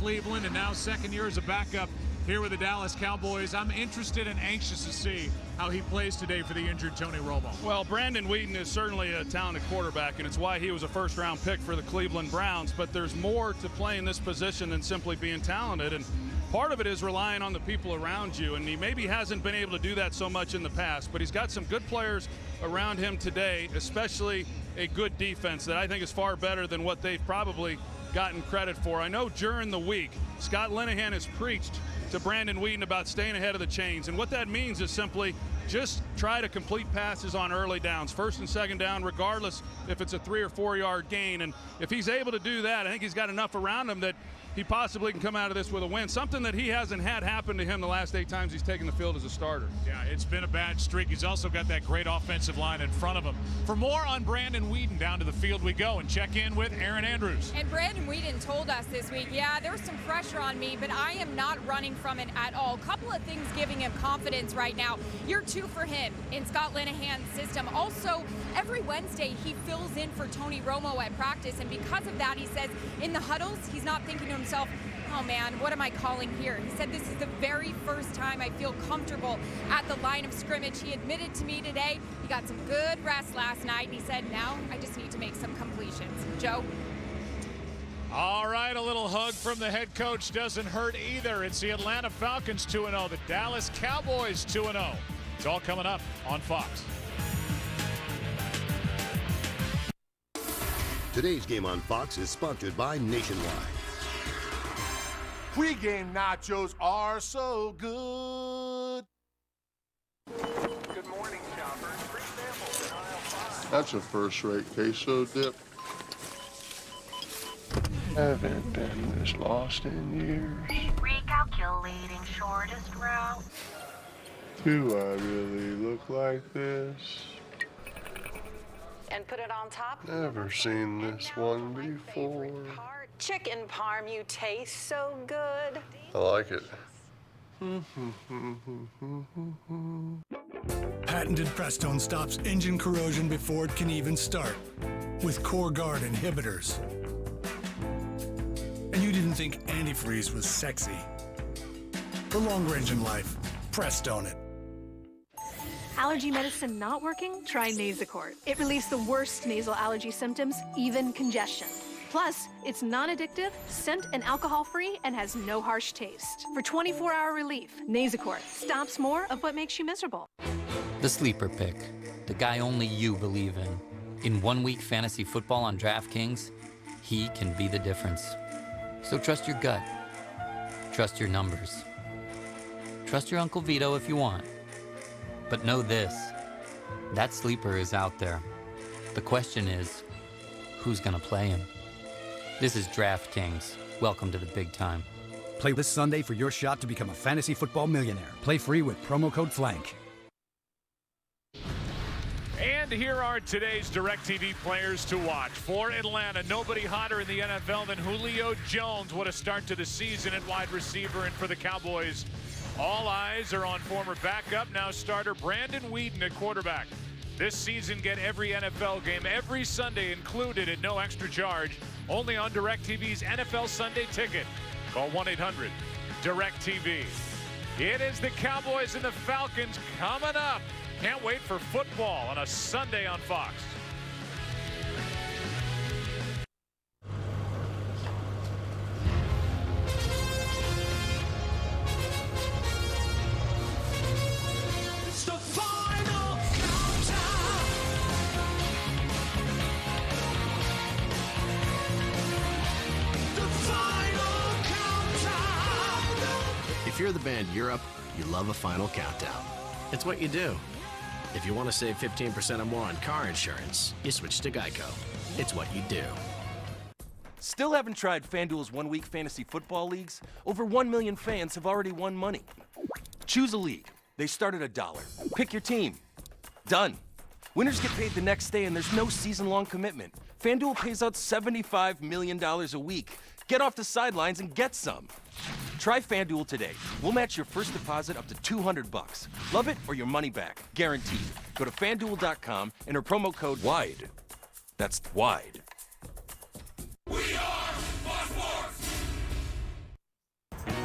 Cleveland and now second year as a backup here with the Dallas Cowboys. I'm interested and anxious to see how he plays today for the injured Tony Romo. Well, Brandon Weeden is certainly a talented quarterback, and it's why he was a first-round pick for the Cleveland Browns. But there's more to playing this position than simply being talented, and part of it is relying on the people around you, and he maybe hasn't been able to do that so much in the past, but he's got some good players around him today, especially a good defense that I think is far better than what they've probably gotten credit for. I know during the week, Scott Linehan has preached to Brandon Weeden about staying ahead of the chains, and what that means is simply just try to complete passes on early downs, first and second down, regardless if it's a 3 or 4 yard gain. And if he's able to do that, I think he's got enough around him that he possibly can come out of this with a win, something that he hasn't had happen to him the last 8 times he's taken the field as a starter. Yeah, it's been a bad streak. He's also got that great offensive line in front of him. For more on Brandon Weeden, down to the field we go and check in with Aaron Andrews. And Brandon Weeden told us this week, yeah, there was some pressure on me, but I am not running from it at all. A couple of things giving him confidence right now. Year 2 for him in Scott Linehan's system. Also, every Wednesday he fills in for Tony Romo at practice, and because of that, he says in the huddles, he's not thinking to himself, oh man, what am I calling here? He said this is the very first time I feel comfortable at the line of scrimmage. He admitted to me today he got some good rest last night, and he said, now I just need to make some completions. Joe? All right, a little hug from the head coach doesn't hurt either. It's the Atlanta Falcons 2-0, the Dallas Cowboys 2-0. It's all coming up on Fox. Today's game on Fox is sponsored by Nationwide. Pre-game nachos are so good. Good morning, shoppers. Free samples in aisle 5. That's a first-rate queso dip. Haven't been this lost in years. Recalculating shortest route. Do I really look like this? And put it on top. Never seen this one before. Chicken parm, you taste so good. I like it. Patented Prestone stops engine corrosion before it can even start with Core Guard inhibitors. And you didn't think antifreeze was sexy. For longer engine life, Prestone it. Allergy medicine not working? Try Nasacort. It relieves the worst nasal allergy symptoms, even congestion. Plus, it's non-addictive, scent and alcohol-free, and has no harsh taste. For 24-hour relief, Nasacort stops more of what makes you miserable. The sleeper pick, the guy only you believe in. In 1 week fantasy football on DraftKings, he can be the difference. So trust your gut. Trust your numbers. Trust your Uncle Vito if you want. But know this, that sleeper is out there. The question is, who's gonna play him? This is DraftKings. Welcome to the big time. Play this Sunday for your shot to become a fantasy football millionaire. Play free with promo code FLANK. And here are today's DirecTV players to watch. For Atlanta, nobody hotter in the NFL than Julio Jones. What a start to the season at wide receiver. And for the Cowboys, all eyes are on former backup, now starter Brandon Weeden at quarterback. This season, get every NFL game every Sunday included at no extra charge, only on DirecTV's NFL Sunday Ticket. Call 1-800-DirecTV. It is the Cowboys and the Falcons coming up. Can't wait for football on a Sunday on Fox. If you're the band Europe, you love a final countdown. It's what you do. If you want to save 15% or more on car insurance, you switch to Geico. It's what you do. Still haven't tried FanDuel's 1 week fantasy football leagues? Over 1 million fans have already won money. Choose a league. They start at $1. Pick your team. Done. Winners get paid the next day and there's no season-long commitment. FanDuel pays out $75 million a week. Get off the sidelines and get some. Try FanDuel today. We'll match your first deposit up to $200. Love it or your money back, guaranteed. Go to FanDuel.com, enter promo code WIDE. That's WIDE. We are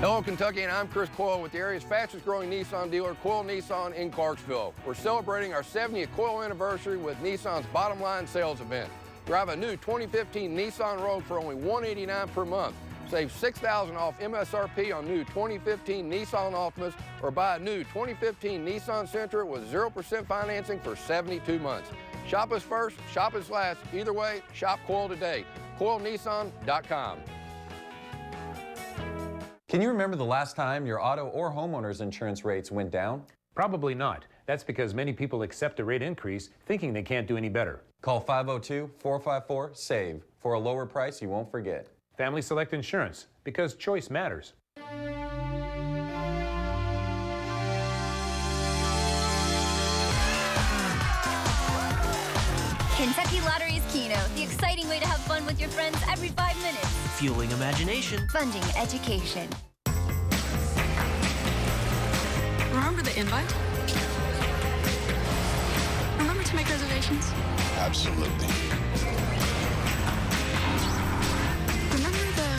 Hello, Kentucky, and I'm Chris Coyle with the area's fastest growing Nissan dealer, Coyle Nissan in Clarksville. We're celebrating our 70th Coyle anniversary with Nissan's Bottom Line Sales event. Drive a new 2015 Nissan Rogue for only $189 per month. Save $6,000 off MSRP on new 2015 Nissan Altimas, or buy a new 2015 Nissan Sentra with 0% financing for 72 months. Shop us first, shop us last. Either way, shop Coyle today. CoyleNissan.com. Can you remember the last time your auto or homeowner's insurance rates went down? Probably not. That's because many people accept a rate increase thinking they can't do any better. Call 502-454-SAVE for a lower price you won't forget. Family Select Insurance, because choice matters. Kentucky Lottery's Keno, the exciting way to have fun with your friends every 5 minutes. Fueling imagination. Funding education. Remember the invite? Remember to make reservations? Absolutely. Remember the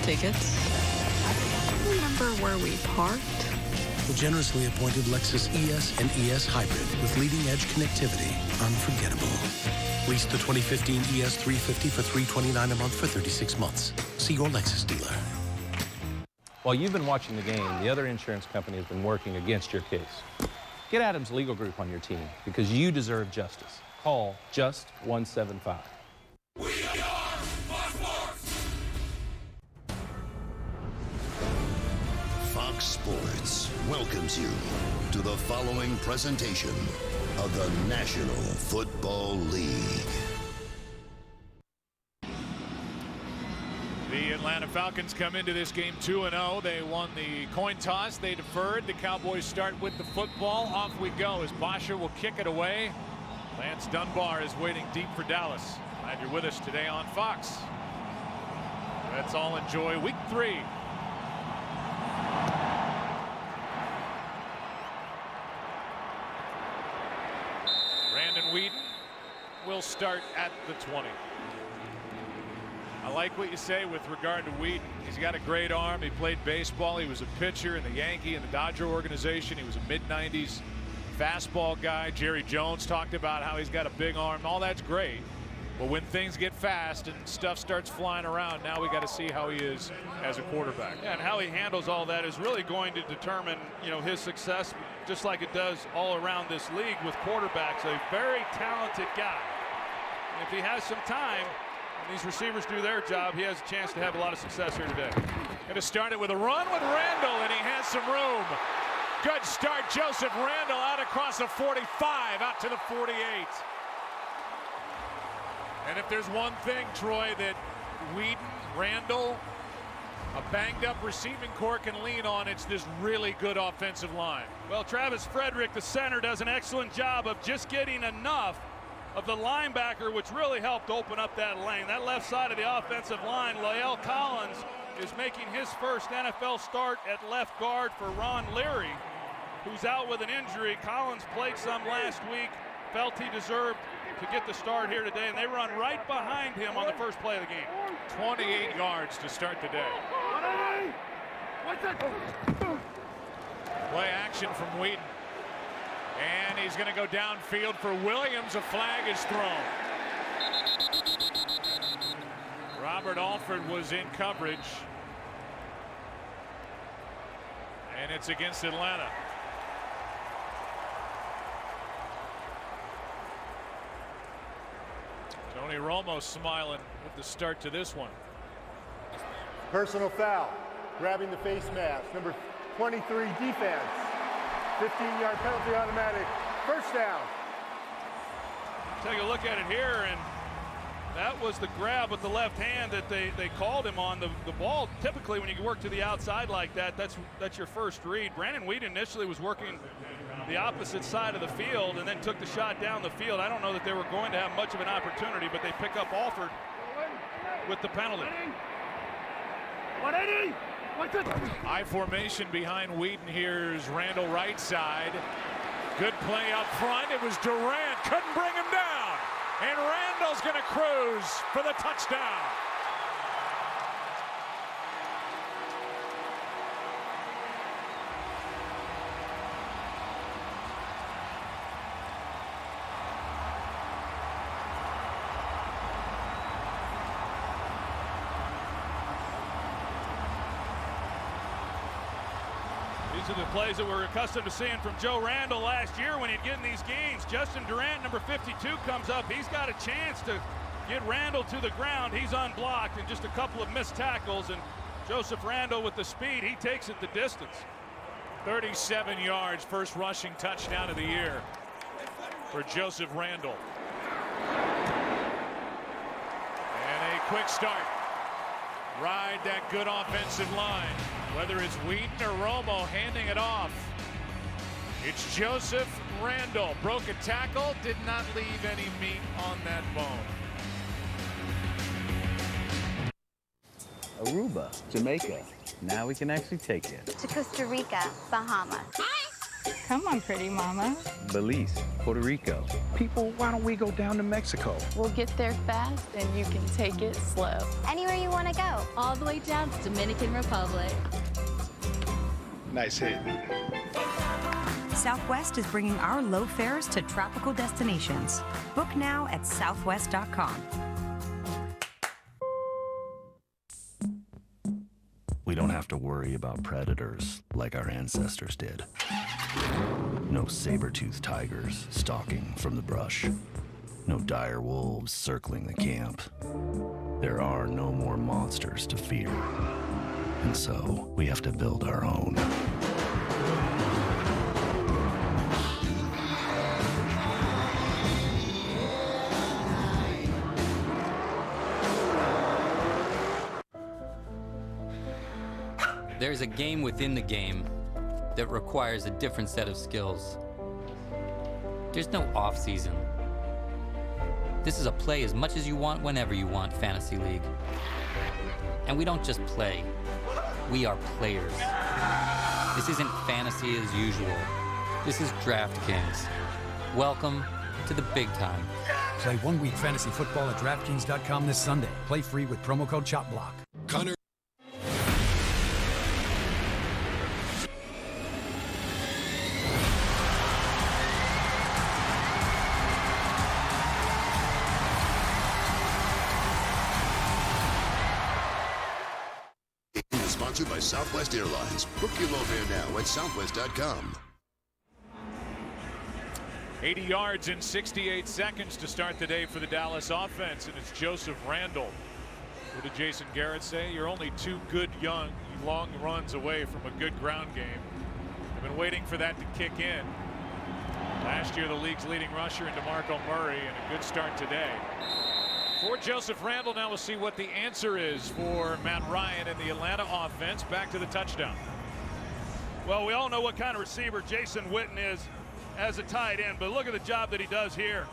tickets? Remember where we parked? The generously appointed Lexus ES and ES Hybrid with leading-edge connectivity. Unforgettable. Lease the 2015 ES 350 for $329 a month for 36 months. See your Lexus dealer. While you've been watching the game, the other insurance company has been working against your case. Get Adams Legal Group on your team because you deserve justice. Call Just 175. Fox Sports welcomes you to the following presentation of the National Football League. The Atlanta Falcons come into this game 2-0. They won the coin toss. They deferred. The Cowboys start with the football. Off we go as Bosher will kick it away. Lance Dunbar is waiting deep for Dallas. Glad you're with us today on Fox. Let's all enjoy week 3. Brandon Weeden will start at the 20. I like what you say with regard to Weeden. He's got a great arm. He played baseball. He was a pitcher in the Yankee and the Dodger organization. He was a mid-90s fastball guy. Jerry Jones talked about how he's got a big arm. All that's great. But when things get fast and stuff starts flying around, now we got to see how he is as a quarterback. Yeah, and how he handles all that is really going to determine, his success, just like it does all around this league with quarterbacks. A very talented guy. And if he has some time, and these receivers do their job, he has a chance to have a lot of success here today. Going to start it with a run with Randall, and he has some room. Good start, Joseph Randall out across the 45, out to the 48. And if there's one thing, Troy, that Weeden, Randall, a banged-up receiving corps can lean on, it's this really good offensive line. Well, Travis Frederick, the center, does an excellent job of just getting enough of the linebacker, which really helped open up that lane. That left side of the offensive line, Lael Collins is making his first NFL start at left guard for Ron Leary, who's out with an injury. Collins played some last week, felt he deserved to get the start here today, and they run right behind him on the first play of the game. 28 yards to start the day. Play action from Weeden. And he's going to go downfield for Williams. A flag is thrown. Robert Alford was in coverage. And it's against Atlanta. Tony Romo smiling with the start to this one. Personal foul. Grabbing the face mask. Number 23 defense. 15-yard penalty automatic. First down. Take a look at it here, and that was the grab with the left hand that they called him on. The ball, typically when you work to the outside like that, that's your first read. Brandon Weeden initially was working the opposite side of the field and then took the shot down the field. I don't know that they were going to have much of an opportunity, but they pick up Alford with the penalty. 180. High formation behind Weeden. Here's Randall right side. Good play up front. It was Durant. Couldn't bring him down. And Randall's going to cruise for the touchdown. These are the plays that we're accustomed to seeing from Joe Randall last year when he'd get in these games. Justin Durant, number 52, comes up. He's got a chance to get Randall to the ground. He's unblocked, and just a couple of missed tackles. And Joseph Randall with the speed, he takes it the distance. 37 yards, first rushing touchdown of the year for Joseph Randall. And a quick start. Ride that good offensive line. Whether it's Weeden or Romo handing it off. It's Joseph Randall. Broke a tackle, did not leave any meat on that bone. Aruba, Jamaica. Now we can actually take it. To Costa Rica, Bahamas. Come on, pretty mama. Belize, Puerto Rico. People, why don't we go down to Mexico? We'll get there fast and you can take it slow. Anywhere you want to go. All the way down to Dominican Republic. Nice hit. Southwest is bringing our low fares to tropical destinations. Book now at southwest.com. We don't have to worry about predators like our ancestors did. No saber-toothed tigers stalking from the brush. No dire wolves circling the camp. There are no more monsters to fear. And so, we have to build our own. There's a game within the game that requires a different set of skills. There's no off-season. This is a play as much as you want, whenever you want fantasy league. And we don't just play, we are players. This isn't fantasy as usual. This is DraftKings. Welcome to the big time. Play 1 week fantasy football at DraftKings.com this Sunday. Play free with promo code CHOPBLOCK. Connor. Sponsored by Southwest Airlines. Book your low fare now at southwest.com. 80 yards in 68 seconds to start the day for the Dallas offense, and it's Joseph Randall. What did Jason Garrett say? You're only 2 good long runs away from a good ground game. I've been waiting for that to kick in. Last year, the league's leading rusher in DeMarco Murray, and a good start today. For Joseph Randall, now we'll see what the answer is for Matt Ryan and the Atlanta offense. Back to the touchdown. Well, we all know what kind of receiver Jason Witten is as a tight end, but look at the job that he does here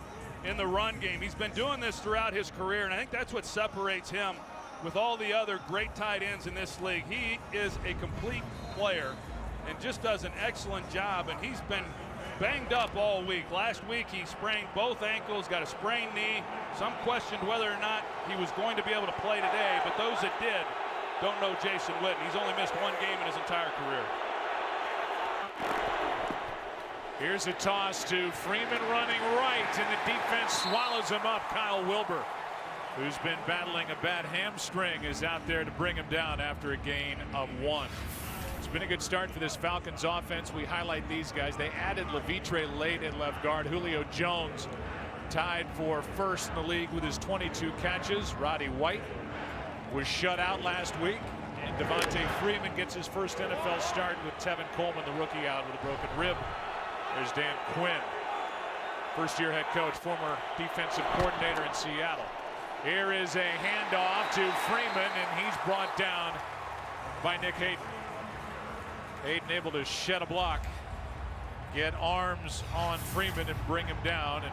in the run game. He's been doing this throughout his career, and I think that's what separates him with all the other great tight ends in this league. He is a complete player and just does an excellent job, and he's been banged up all week. Last week he sprained both ankles, got a sprained knee. Some questioned whether or not he was going to be able to play today, but those that did don't know Jason Witten. He's only missed 1 game in his entire career. Here's a toss to Freeman running right, and the defense swallows him up. Kyle Wilbur, who's been battling a bad hamstring, is out there to bring him down after a gain of 1. It's been a good start for this Falcons offense. We highlight these guys. They added Levitre late at left guard. Julio Jones tied for first in the league with his 22 catches. Roddy White was shut out last week. And Devontae Freeman gets his first NFL start with Tevin Coleman, the rookie, out with a broken rib. There's Dan Quinn, first-year head coach, former defensive coordinator in Seattle. Here is a handoff to Freeman, and he's brought down by Nick Hayden. Hayden able to shed a block, get arms on Freeman and bring him down. And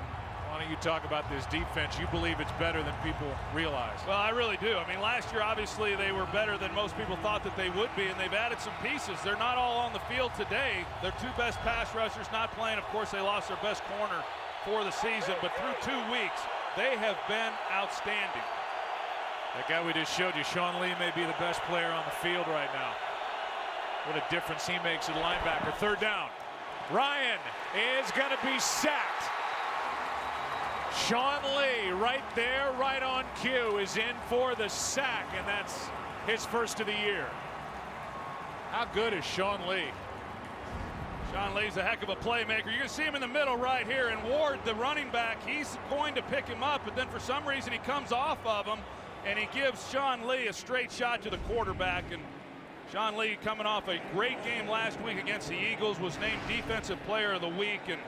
why don't you talk about this defense? You believe it's better than people realize. Well, I really do. I mean, last year, obviously, they were better than most people thought that they would be, and they've added some pieces. They're not all on the field today. Their 2 best pass rushers not playing. Of course, they lost their best corner for the season, but through 2 weeks, they have been outstanding. That guy we just showed you, Sean Lee, may be the best player on the field right now. What a difference he makes at linebacker. 3rd down. Ryan is going to be sacked. Sean Lee right there, right on cue, is in for the sack, and that's his first of the year. How good is Sean Lee? Sean Lee's a heck of a playmaker. You can see him in the middle right here, and Ward, the running back, he's going to pick him up, but then for some reason he comes off of him, and he gives Sean Lee a straight shot to the quarterback. And Sean Lee, coming off a great game last week against the Eagles, was named Defensive Player of the Week. And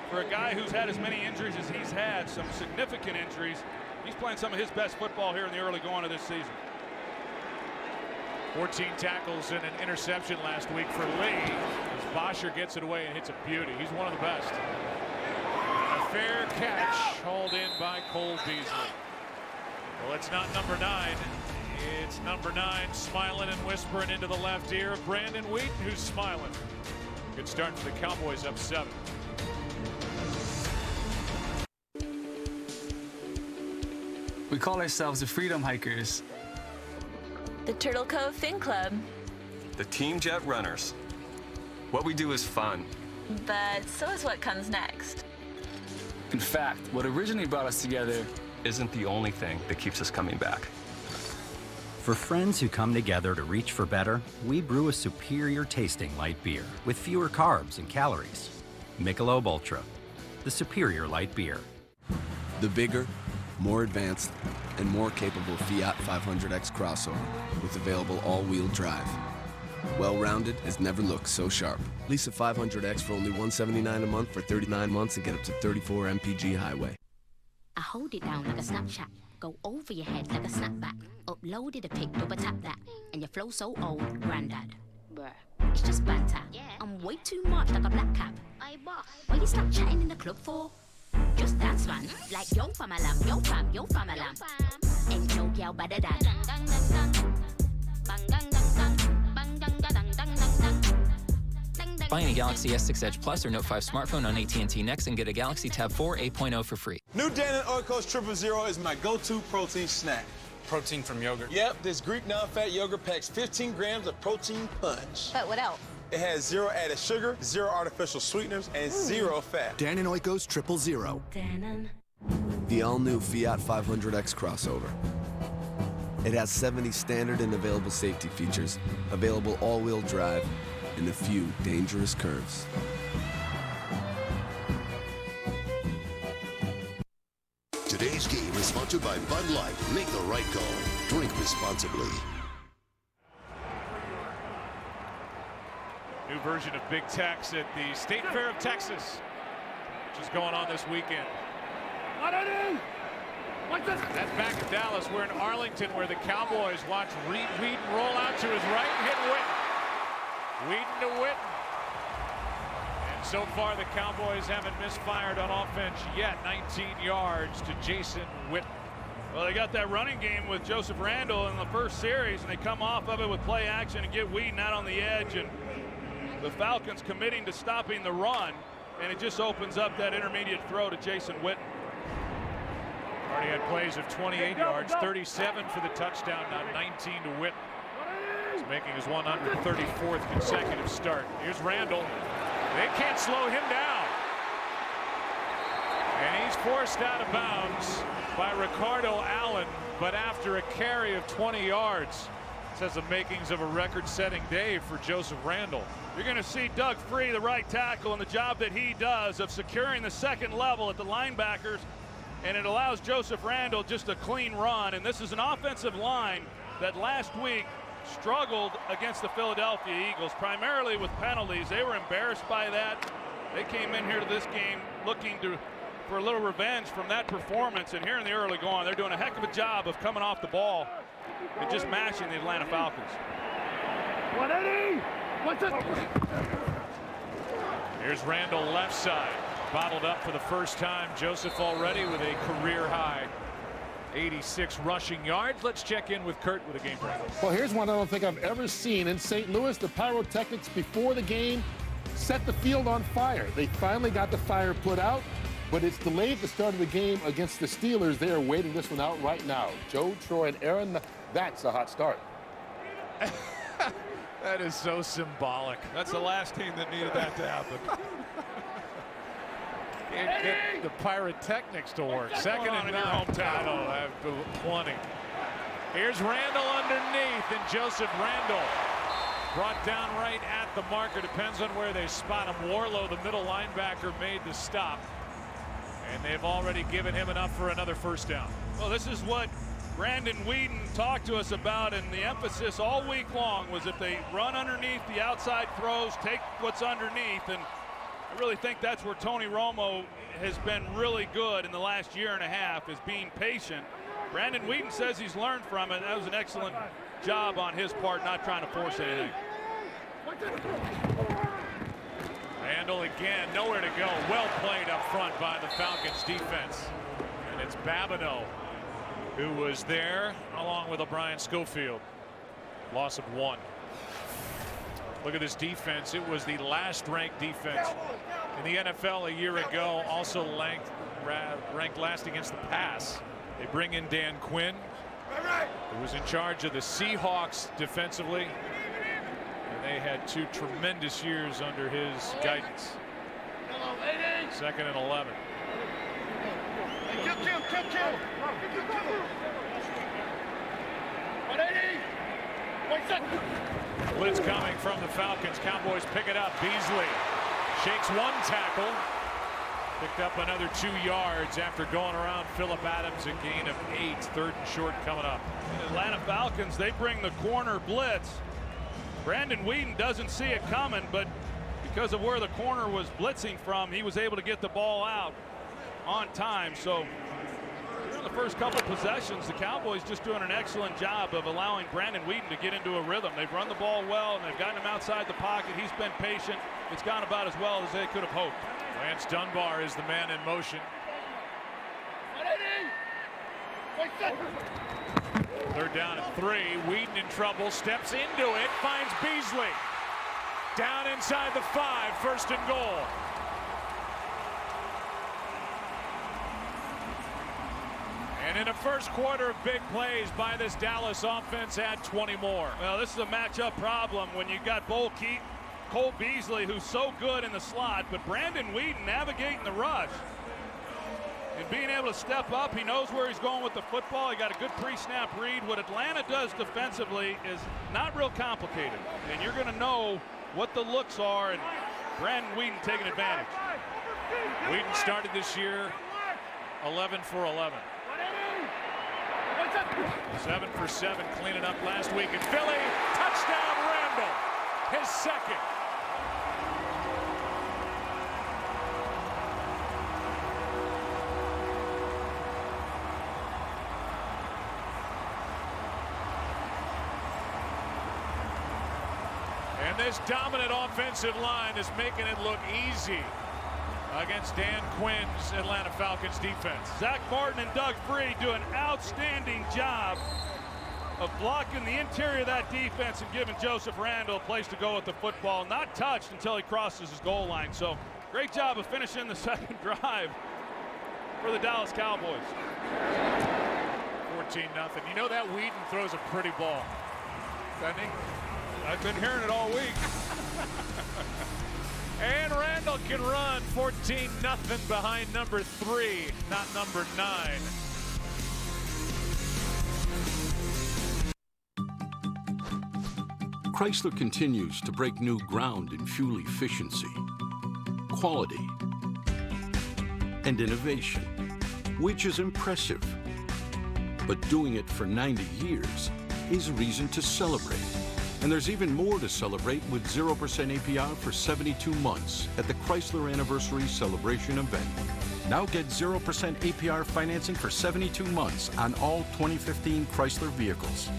for a guy who's had as many injuries as he's had, some significant injuries, he's playing some of his best football here in the early going of this season. 14 tackles and an interception last week for Lee, as Bosher gets it away and hits a beauty. He's one of the best. A fair catch hauled in by Cole Beasley. Well, it's not number 9. It's number 9 smiling and whispering into the left ear of Brandon Weeden, who's smiling. Good start for the Cowboys, up 7. We call ourselves the Freedom Hikers. The Turtle Cove Fin Club. The Team Jet Runners. What we do is fun. But so is what comes next. In fact, what originally brought us together isn't the only thing that keeps us coming back. For friends who come together to reach for better, we brew a superior tasting light beer with fewer carbs and calories. Michelob Ultra, the superior light beer. The bigger, more advanced, and more capable Fiat 500X crossover with available all-wheel drive. Well-rounded has never looked so sharp. Lease a 500X for only $179 a month for 39 months and get up to 34 mpg highway. I hold it down like a Snapchat, go over your head like a snapback. Uploaded a pic, double tap that, and your flow so old, granddad. Bruh, it's just banter. Yeah. I'm way too much like a black cap. Aye, boss. What you stop chatting in the club for? Just dance, man. Like yo fam alam, yo fam alam. Ain't no girl better than. Buy any Galaxy S6 Edge Plus or Note 5 smartphone on AT&T Next and get a Galaxy Tab 4 8.0 for free. New Dannon Oikos 000 is my go-to protein snack. protein from yogurt. Yep, this Greek non-fat yogurt packs 15 grams of protein punch. But what else? It has 0 added sugar, 0 artificial sweeteners, and 0 fat. Dannon Oikos 000. Dannon. The all-new Fiat 500X crossover. It has 70 standard and available safety features, available all-wheel drive, and a few dangerous curves. Today's game is sponsored by Bud Light. Make the right call. Drink responsibly. New version of Big Tex at the State Fair of Texas, which is going on this weekend. That's back in Dallas. We're in Arlington, where the Cowboys watch Weeden roll out to his right and hit Witten. Weeden to Witten. And so far, the Cowboys haven't misfired on offense yet. 19 yards to Jason Witten. Well, they got that running game with Joseph Randle in the first series, and they come off of it with play action and get Weeden out on the edge. And the Falcons committing to stopping the run, and it just opens up that intermediate throw to Jason Witten. Already had plays of 28 yards, 37 for the touchdown, now 19 to Witten. He's making his 134th consecutive start. Here's Randle. They can't slow him down. And he's forced out of bounds by Ricardo Allen, but after a carry of 20 yards. This has the makings of a record-setting day for Joseph Randle. You're going to see Doug Free, the right tackle, and the job that he does of securing the second level at the linebackers, and it allows Joseph Randle just a clean run. And this is an offensive line that last week struggled against the Philadelphia Eagles, primarily with penalties. They were embarrassed by that. They came in here to this game looking for a little revenge from that performance, and here in the early going, they're doing a heck of a job of coming off the ball and just mashing the Atlanta Falcons. 180! Here's Randle left side. Bottled up for the first time. Joseph already with a career high 86 rushing yards. Let's check in with Kurt with a game break. Well, here's one I don't think I've ever seen. In St. Louis, the pyrotechnics before the game set the field on fire. They finally got the fire put out, but it's delayed the start of the game against the Steelers. They are waiting this one out right now. Joe, Troy, and Aaron, that's a hot start. That is so symbolic. That's the last team that needed that to happen. Can't get the pyrotechnics to work. Second and 9 in your hometown. I have plenty. Here's Randle underneath, and Joseph Randle Brought down right at the marker. Depends on where they spot him. Warlow, the middle linebacker, made the stop. And they've already given him enough for another first down. Well, this is what Brandon Weeden talked to us about, and the emphasis all week long was if they run underneath the outside throws, take what's underneath. And I really think that's where Tony Romo has been really good in the last year and a half, is being patient. Brandon Weeden says he's learned from it. That was an excellent job on his part, not trying to force anything. Randall again, nowhere to go. Well played up front by the Falcons defense. And it's Babineau who was there along with O'Brien Schofield. Loss of 1. Look at this defense. It was the last ranked defense in the NFL a year ago. Also ranked last against the pass. They bring in Dan Quinn, who was in charge of the Seahawks defensively. And they had 2 tremendous years under his guidance. 2nd and 11. Blitz coming from the Falcons. Cowboys pick it up. Beasley shakes 1 tackle. Picked up another 2 yards after going around Phillip Adams, a gain of 8. 3rd and short coming up. The Atlanta Falcons, they bring the corner blitz. Brandon Weeden doesn't see it coming, but because of where the corner was blitzing from, he was able to get the ball out on time. So in the first couple possessions, the Cowboys just doing an excellent job of allowing Brandon Weeden to get into a rhythm. They've run the ball well, and they've gotten him outside the pocket. He's been patient. It's gone about as well as they could have hoped. Lance Dunbar is the man in motion. 3rd down and 3. Weeden in trouble, steps into it, finds Beasley. Down inside the 5, 1st and goal. And in the first quarter of big plays by this Dallas offense, add 20 more. Well, this is a matchup problem when you got Cole Beasley, who's so good in the slot, but Brandon Weeden navigating the rush and being able to step up. He knows where he's going with the football. He got a good pre-snap read. What Atlanta does defensively is not real complicated, and you're going to know what the looks are, and Brandon Weeden taking advantage. Weeden started this year 11 for 11. 7 for 7 cleaning up last week in Philly. Touchdown Randall, his 2nd. And this dominant offensive line is making it look easy against Dan Quinn's Atlanta Falcons defense. Zach Martin and Doug Free do an outstanding job of blocking the interior of that defense and giving Joseph Randall a place to go with the football. Not touched until he crosses his goal line. So great job of finishing the 2nd drive for the Dallas Cowboys. 14-0. You know that Weeden throws a pretty ball, doesn't he? I've been hearing it all week. And Randall can run. 14-0 behind number 3, not number 9. Chrysler continues to break new ground in fuel efficiency, quality, and innovation, which is impressive. But doing it for 90 years is a reason to celebrate. And there's even more to celebrate with 0% APR for 72 months at the Chrysler Anniversary Celebration event. Now get 0% APR financing for 72 months on all 2015 Chrysler vehicles.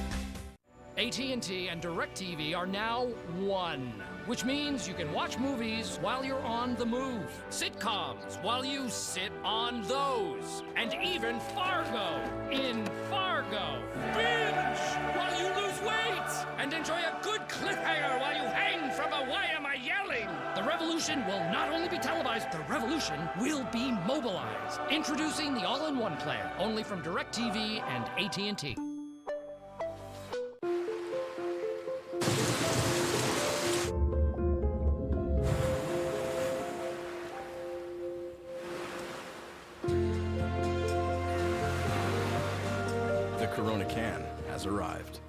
AT&T and DirecTV are now one, which means you can watch movies while you're on the move, sitcoms while you sit on those, and even Fargo in Fargo. Binge while you lose weight, and enjoy a good cliffhanger while you hang from a why am I yelling. The revolution will not only be televised, the revolution will be mobilized. Introducing the all-in-one plan, only from DirecTV and AT&T. The Corona can has arrived.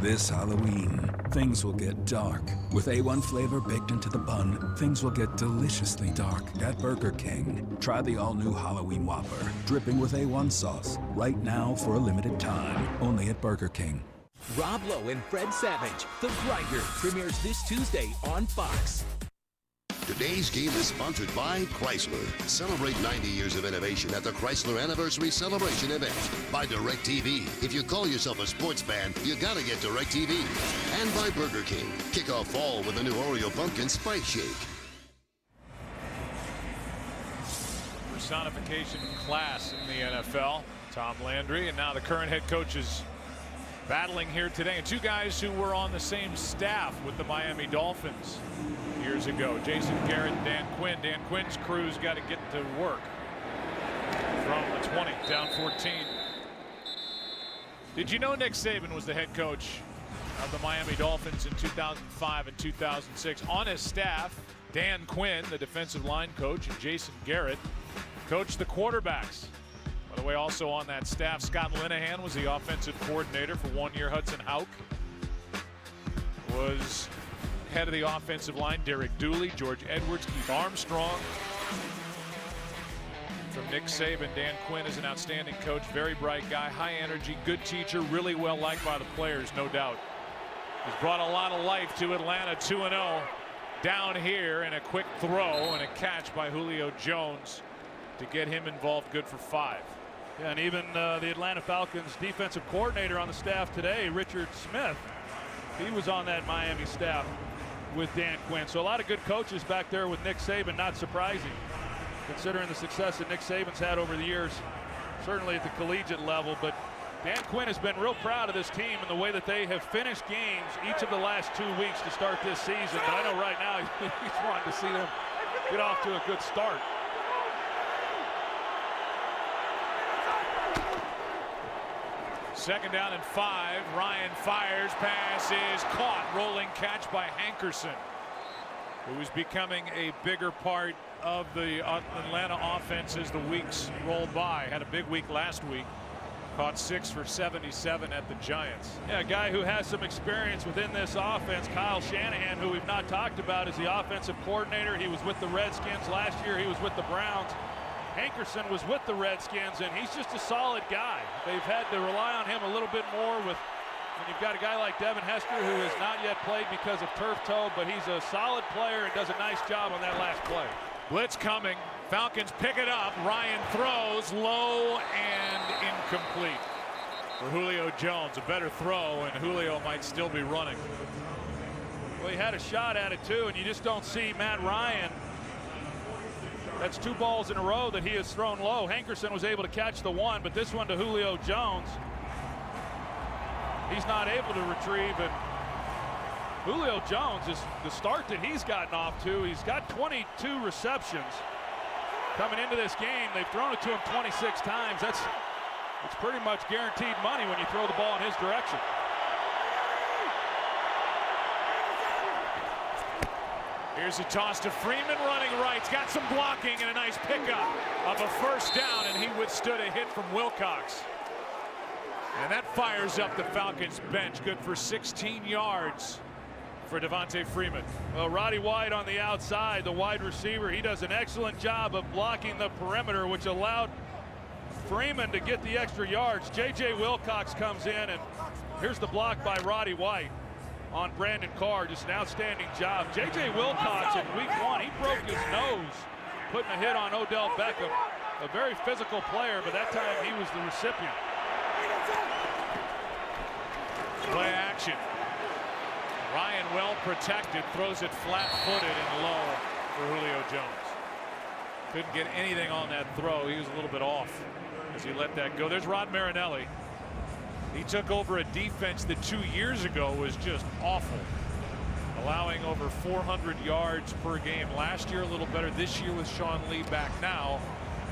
This Halloween, things will get dark. With A1 flavor baked into the bun, things will get deliciously dark at Burger King. Try the all-new Halloween Whopper, dripping with A1 sauce. Right now for a limited time, only at Burger King. Rob Lowe and Fred Savage, The Grinder, premieres this Tuesday on Fox. Today's game is sponsored by Chrysler. Celebrate 90 years of innovation at the Chrysler Anniversary Celebration event by DirecTV. If you call yourself a sports fan, you gotta get DirecTV. And by Burger King. Kick off fall with a new Oreo Pumpkin Spice Shake. Personification of class in the NFL. Tom Landry, and now the current head coaches battling here today. And two guys who were on the same staff with the Miami Dolphins years ago. Jason Garrett and Dan Quinn. Dan Quinn's crew's got to get to work. From the 20, down 14. Did you know Nick Saban was the head coach of the Miami Dolphins in 2005 and 2006? On his staff, Dan Quinn, the defensive line coach, and Jason Garrett coached the quarterbacks. By the way, also on that staff, Scott Linehan was the offensive coordinator for 1 year. Hudson Houck was head of the offensive line. Derek Dooley, George Edwards, Keith Armstrong. From Nick Saban, Dan Quinn is an outstanding coach, very bright guy, high energy, good teacher, really well liked by the players, no doubt. He's brought a lot of life to Atlanta, 2-0. Down here, and a quick throw and a catch by Julio Jones to get him involved, good for 5. Yeah, and even the Atlanta Falcons defensive coordinator on the staff today, Richard Smith, he was on that Miami staff with Dan Quinn. So a lot of good coaches back there with Nick Saban, not surprising considering the success that Nick Saban's had over the years, certainly at the collegiate level. But Dan Quinn has been real proud of this team and the way that they have finished games each of the last 2 weeks to start this season. But I know right now he's wanting to see them get off to a good start. Second down and 5. Ryan fires. Pass is caught. Rolling catch by Hankerson, who is becoming a bigger part of the Atlanta offense as the weeks roll by. Had a big week last week. Caught 6 for 77 at the Giants. Yeah, a guy who has some experience within this offense, Kyle Shanahan, who we've not talked about, is the offensive coordinator. He was with the Redskins last year. He was with the Browns. Hankerson was with the Redskins, and he's just a solid guy. They've had to rely on him a little bit more when you've got a guy like Devin Hester who has not yet played because of turf toe, but he's a solid player and does a nice job on that last play. Blitz coming. Falcons pick it up. Ryan throws low and incomplete for Julio Jones. A better throw, and Julio might still be running. Well, he had a shot at it too, and you just don't see Matt Ryan. That's 2 balls in a row that he has thrown low. Hankerson was able to catch the one, but this one to Julio Jones, he's not able to retrieve. And Julio Jones, is the start that he's gotten off to, he's got 22 receptions coming into this game. They've thrown it to him 26 times. It's pretty much guaranteed money when you throw the ball in his direction. Here's a toss to Freeman, running right. He's got some blocking and a nice pickup of a first down, and he withstood a hit from Wilcox. And that fires up the Falcons bench. Good for 16 yards for Devontae Freeman. Well, Roddy White on the outside, the wide receiver, he does an excellent job of blocking the perimeter, which allowed Freeman to get the extra yards. J.J. Wilcox comes in, and here's the block by Roddy White on Brandon Carr. Just an outstanding job. J.J. Wilcox in week 1, he broke his nose putting a hit on Odell Beckham. A very physical player, but that time he was the recipient. Play action. Ryan well protected, throws it flat-footed and low for Julio Jones. Couldn't get anything on that throw. He was a little bit off as he let that go. There's Rod Marinelli. He took over a defense that 2 years ago was just awful, allowing over 400 yards per game. Last year a little better. This year with Sean Lee back now.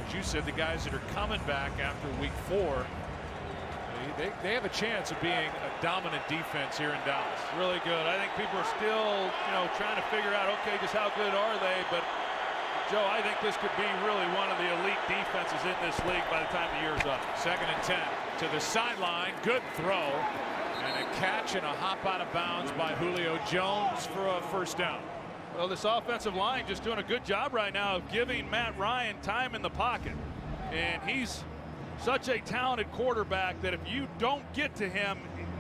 As you said, the guys that are coming back after week 4, they have a chance of being a dominant defense here in Dallas. Really good. I think people are still, trying to figure out, okay, just how good are they? But Joe, I think this could be really one of the elite defenses in this league by the time the year's up. 2nd and 10 to the sideline. Good throw and a catch and a hop out of bounds by Julio Jones for a first down. Well, this offensive line just doing a good job right now of giving Matt Ryan time in the pocket. And he's such a talented quarterback that if you don't get to him,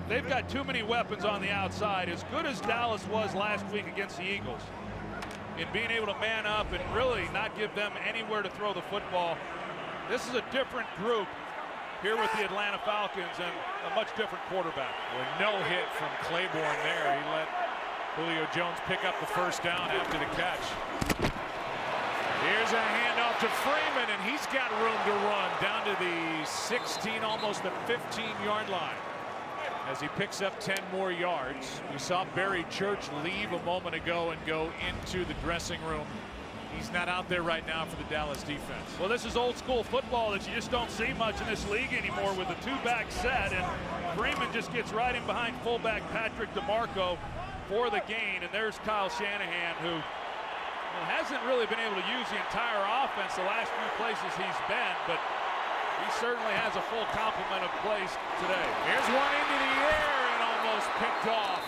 they've got too many weapons on the outside. As good as Dallas was last week against the Eagles in being able to man up and really not give them anywhere to throw the football, this is a different group here with the Atlanta Falcons and a much different quarterback. With no hit from Claiborne there, he let Julio Jones pick up the first down after the catch. Here's a handoff to Freeman, and he's got room to run down to the 16, almost the 15-yard line as he picks up 10 more yards. We saw Barry Church leave a moment ago and go into the dressing room. He's not out there right now for the Dallas defense. Well, this is old school football that you just don't see much in this league anymore with a two-back set, and Freeman just gets right in behind fullback Patrick DeMarco for the gain. And there's Kyle Shanahan, who hasn't really been able to use the entire offense the last few places he's been, but he certainly has a full complement of plays today. Here's one into the air and almost picked off.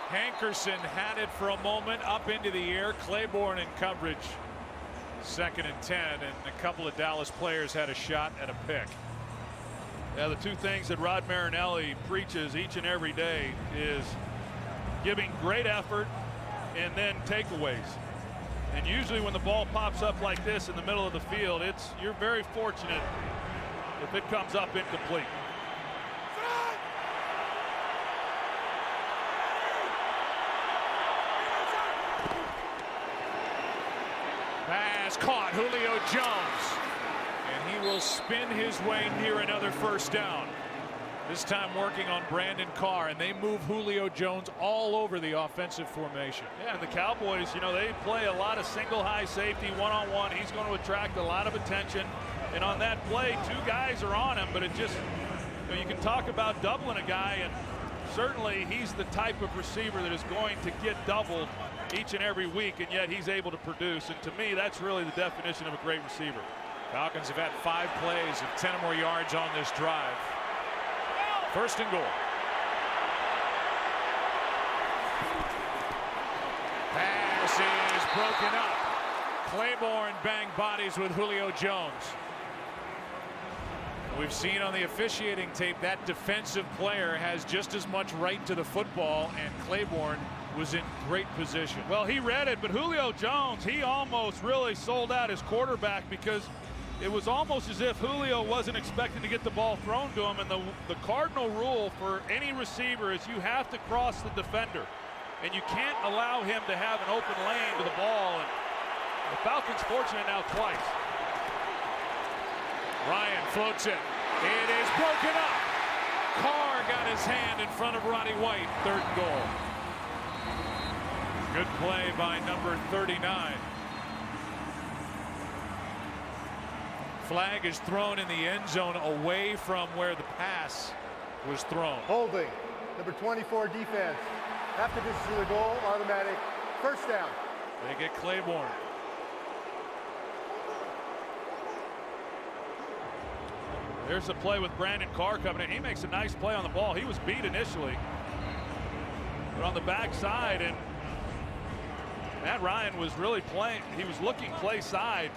Hankerson had it for a moment up into the air. Claiborne in coverage. 2nd and 10, and a couple of Dallas players had a shot at a pick. Yeah, the two things that Rod Marinelli preaches each and every day is giving great effort and then takeaways. And usually when the ball pops up like this in the middle of the field, you're very fortunate if it comes up incomplete. Pass caught, Julio Jones, and he will spin his way near another first down. This time working on Brandon Carr, and they move Julio Jones all over the offensive formation. Yeah, and the Cowboys, they play a lot of single high safety, one-on-one. He's going to attract a lot of attention. And on that play, 2 guys are on him, but it just, you can talk about doubling a guy, and certainly he's the type of receiver that is going to get doubled each and every week, and yet he's able to produce. And to me, that's really the definition of a great receiver. Falcons have had 5 plays of 10 or more yards on this drive. 1st and goal. Pass is broken up. Claiborne banged bodies with Julio Jones. We've seen on the officiating tape that defensive player has just as much right to the football, and Claiborne was in great position. Well, he read it, but Julio Jones, he almost really sold out his quarterback because it was almost as if Julio wasn't expecting to get the ball thrown to him. And the cardinal rule for any receiver is you have to cross the defender, and you can't allow him to have an open lane to the ball. And the Falcons fortunate now twice. Ryan floats it. It is broken up. Carr got his hand in front of Roddy White. 3rd and goal. Good play by number 39. Flag is thrown in the end zone away from where the pass was thrown. Holding. Number 24 defense. After this is the goal, automatic first down. They get Claiborne. There's a play with Brandon Carr coming in. He makes a nice play on the ball. He was beat initially, but on the backside, and Matt Ryan was really playing. He was looking play side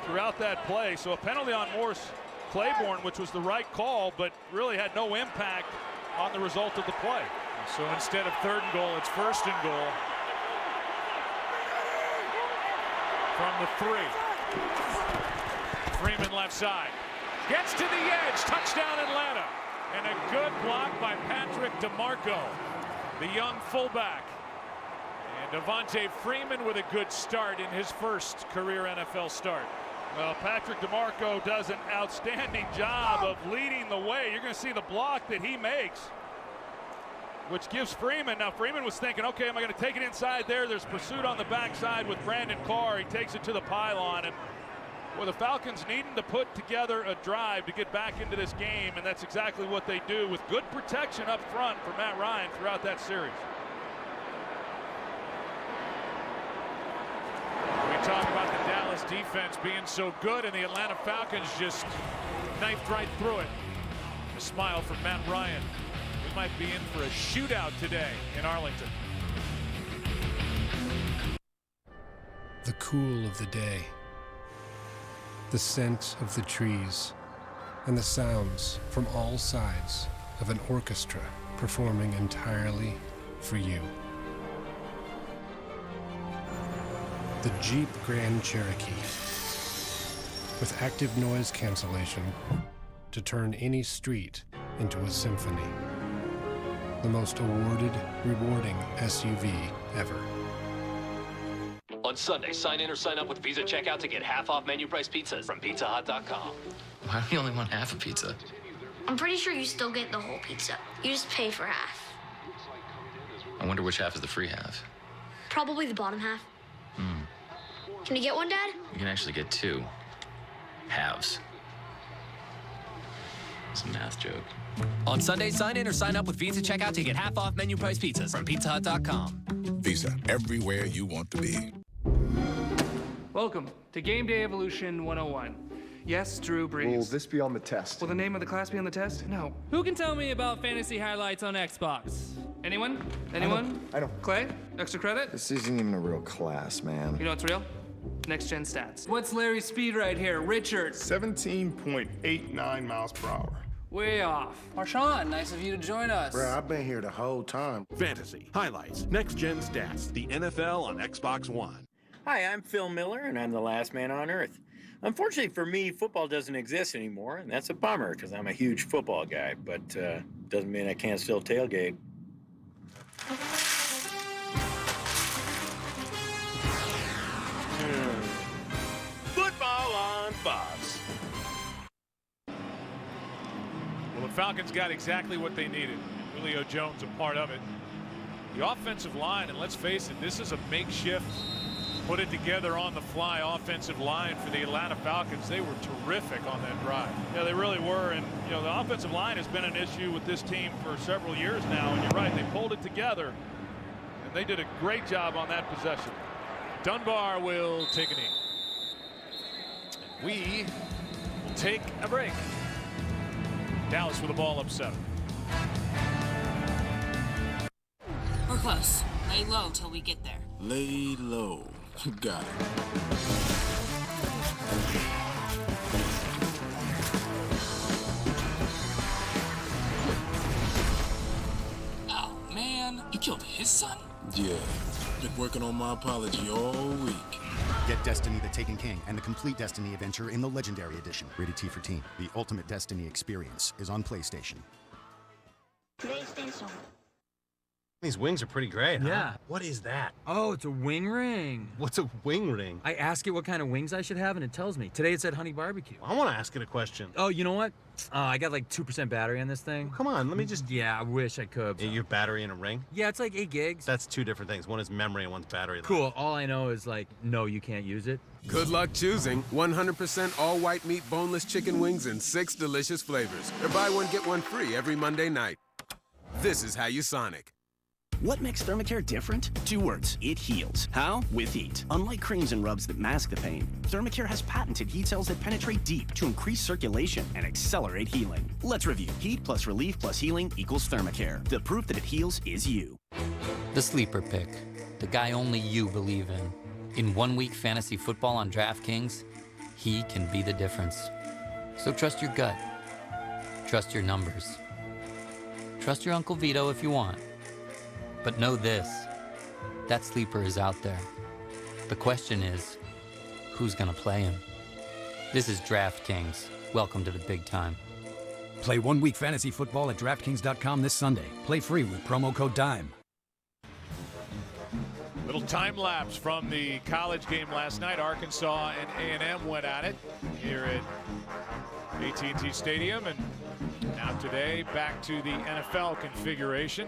throughout that play. So a penalty on Morris Claiborne, which was the right call, but really had no impact on the result of the play. So instead of 3rd and goal, it's 1st and goal from the 3. Freeman left side. Gets to the edge. Touchdown Atlanta. And a good block by Patrick DeMarco, the young fullback. And Devontae Freeman with a good start in his first career NFL start. Well, Patrick DeMarco does an outstanding job of leading the way. You're going to see the block that he makes, which gives Freeman. Now, Freeman was thinking, okay, am I going to take it inside there? There's pursuit on the backside with Brandon Carr. He takes it to the pylon. And well, the Falcons needing to put together a drive to get back into this game, and that's exactly what they do with good protection up front for Matt Ryan throughout that series. We talk about the Dallas defense being so good, and the Atlanta Falcons just knifed right through it. A smile from Matt Ryan. We might be in for a shootout today in Arlington. The cool of the day, the scent of the trees, and the sounds from all sides of an orchestra performing entirely for you. The Jeep Grand Cherokee, with active noise cancellation to turn any street into a symphony. The most awarded, rewarding SUV ever. On Sunday, sign in or sign up with Visa Checkout to get half off menu price pizzas from pizzahut.com. Why do you only want half a pizza? I'm pretty sure you still get the whole pizza. You just pay for half. I wonder which half is the free half. Probably the bottom half. Can you get one, Dad? You can actually get two halves. It's a math joke. On Sunday, sign in or sign up with Visa Checkout to get half off menu price pizzas from pizzahut.com. Visa, everywhere you want to be. Welcome to Game Day Evolution 101. Yes, Drew Brees. Will this be on the test? Will the name of the class be on the test? No. Who can tell me about fantasy highlights on Xbox? Anyone? Anyone? I know. Clay? Extra credit? This isn't even a real class, man. You know what's real? Next gen stats. What's Larry's speed right here? Richard. 17.89 miles per hour. Way off. Marshawn, nice of you to join us. Bro, I've been here the whole time. Fantasy, highlights, next-gen stats, the NFL on Xbox One. Hi, I'm Phil Miller, and I'm the last man on Earth. Unfortunately for me, football doesn't exist anymore, and that's a bummer because I'm a huge football guy, but doesn't mean I can't still tailgate. Football on Fox. Well, the Falcons got exactly what they needed. Julio Jones a part of it. The offensive line, and let's face it, this is a makeshift, put it together on the fly offensive line for the Atlanta Falcons. They were terrific on that drive. Yeah, they really were. And, you know, the offensive line has been an issue with this team for several years now. And you're right, they pulled it together. And they did a great job on that possession. Dunbar will take a knee. We will take a break. Dallas with the ball up 7. We're close. Lay low till we get there. Lay low. Got it. Oh, man. You killed his son? Yeah. Been working on my apology all week. Get Destiny the Taken King and the complete Destiny adventure in the Legendary Edition. Rated T for Teen. The ultimate Destiny experience is on PlayStation. PlayStation. These wings are pretty great, huh? Yeah. What is that? Oh, it's a wing ring. What's a wing ring? I ask it what kind of wings I should have, and it tells me. Today it said honey barbecue. I want to ask it a question. Oh, you know what? I got like 2% battery on this thing. Come on, let me just... Yeah, I wish I could. You have battery in a ring? Yeah, it's like 8 gigs. That's 2 different things. One is memory and one's battery. Cool. All I know is like, no, you can't use it. Good luck choosing 100% all-white meat boneless chicken wings in 6 delicious flavors. Or buy one, get one free every Monday night. This is how you Sonic. What makes Thermacare different? 2 words. It heals. How? With heat. Unlike creams and rubs that mask the pain, Thermacare has patented heat cells that penetrate deep to increase circulation and accelerate healing. Let's review. Heat plus relief plus healing equals Thermacare. The proof that it heals is you. The sleeper pick. The guy only you believe in. In 1 week fantasy football on DraftKings, he can be the difference. So trust your gut. Trust your numbers. Trust your Uncle Vito if you want. But know this, that sleeper is out there. The question is, who's gonna play him? This is DraftKings. Welcome to the big time. Play 1 week fantasy football at DraftKings.com this Sunday. Play free with promo code DIME. Little time lapse from the college game last night. Arkansas and A&M went at it here at AT&T Stadium, and now today back to the NFL configuration.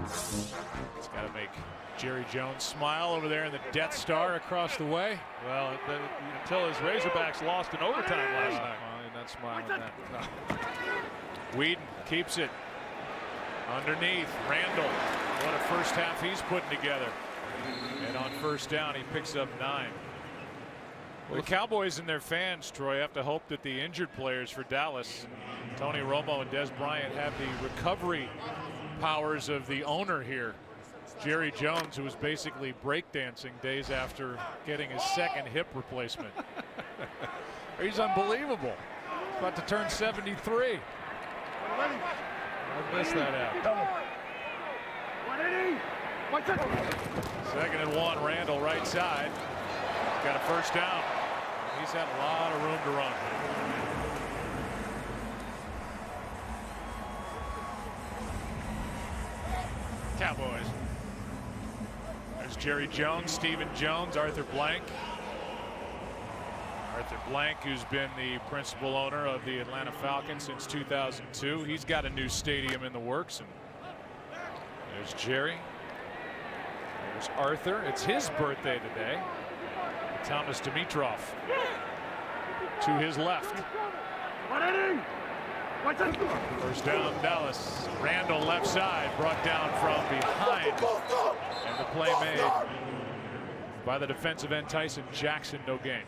It's got to make Jerry Jones smile over there in the Death Star across the way. Well, until his Razorbacks lost in overtime last night. Well, you're not smiling at that. No. Weeden keeps it underneath. Randall, what a first half he's putting together. And on first down, he picks up 9. Well, the Cowboys and their fans, Troy, have to hope that the injured players for Dallas Tony Romo and Dez Bryant have the recovery powers of the owner here, Jerry Jones, who was basically breakdancing days after getting his second hip replacement. He's unbelievable. He's about to turn 73. I missed that out. 2nd and 1, Randall right side. Got a first down. He's had a lot of room to run. Cowboys. There's Jerry Jones, Stephen Jones, Arthur Blank. Arthur Blank, who's been the principal owner of the Atlanta Falcons since 2002. He's got a new stadium in the works. And there's Jerry. There's Arthur. It's his birthday today. Thomas Dimitrov to his left. First down, Dallas. Randall left side, brought down from behind. And the play made by the defensive end, Tyson Jackson. No gain.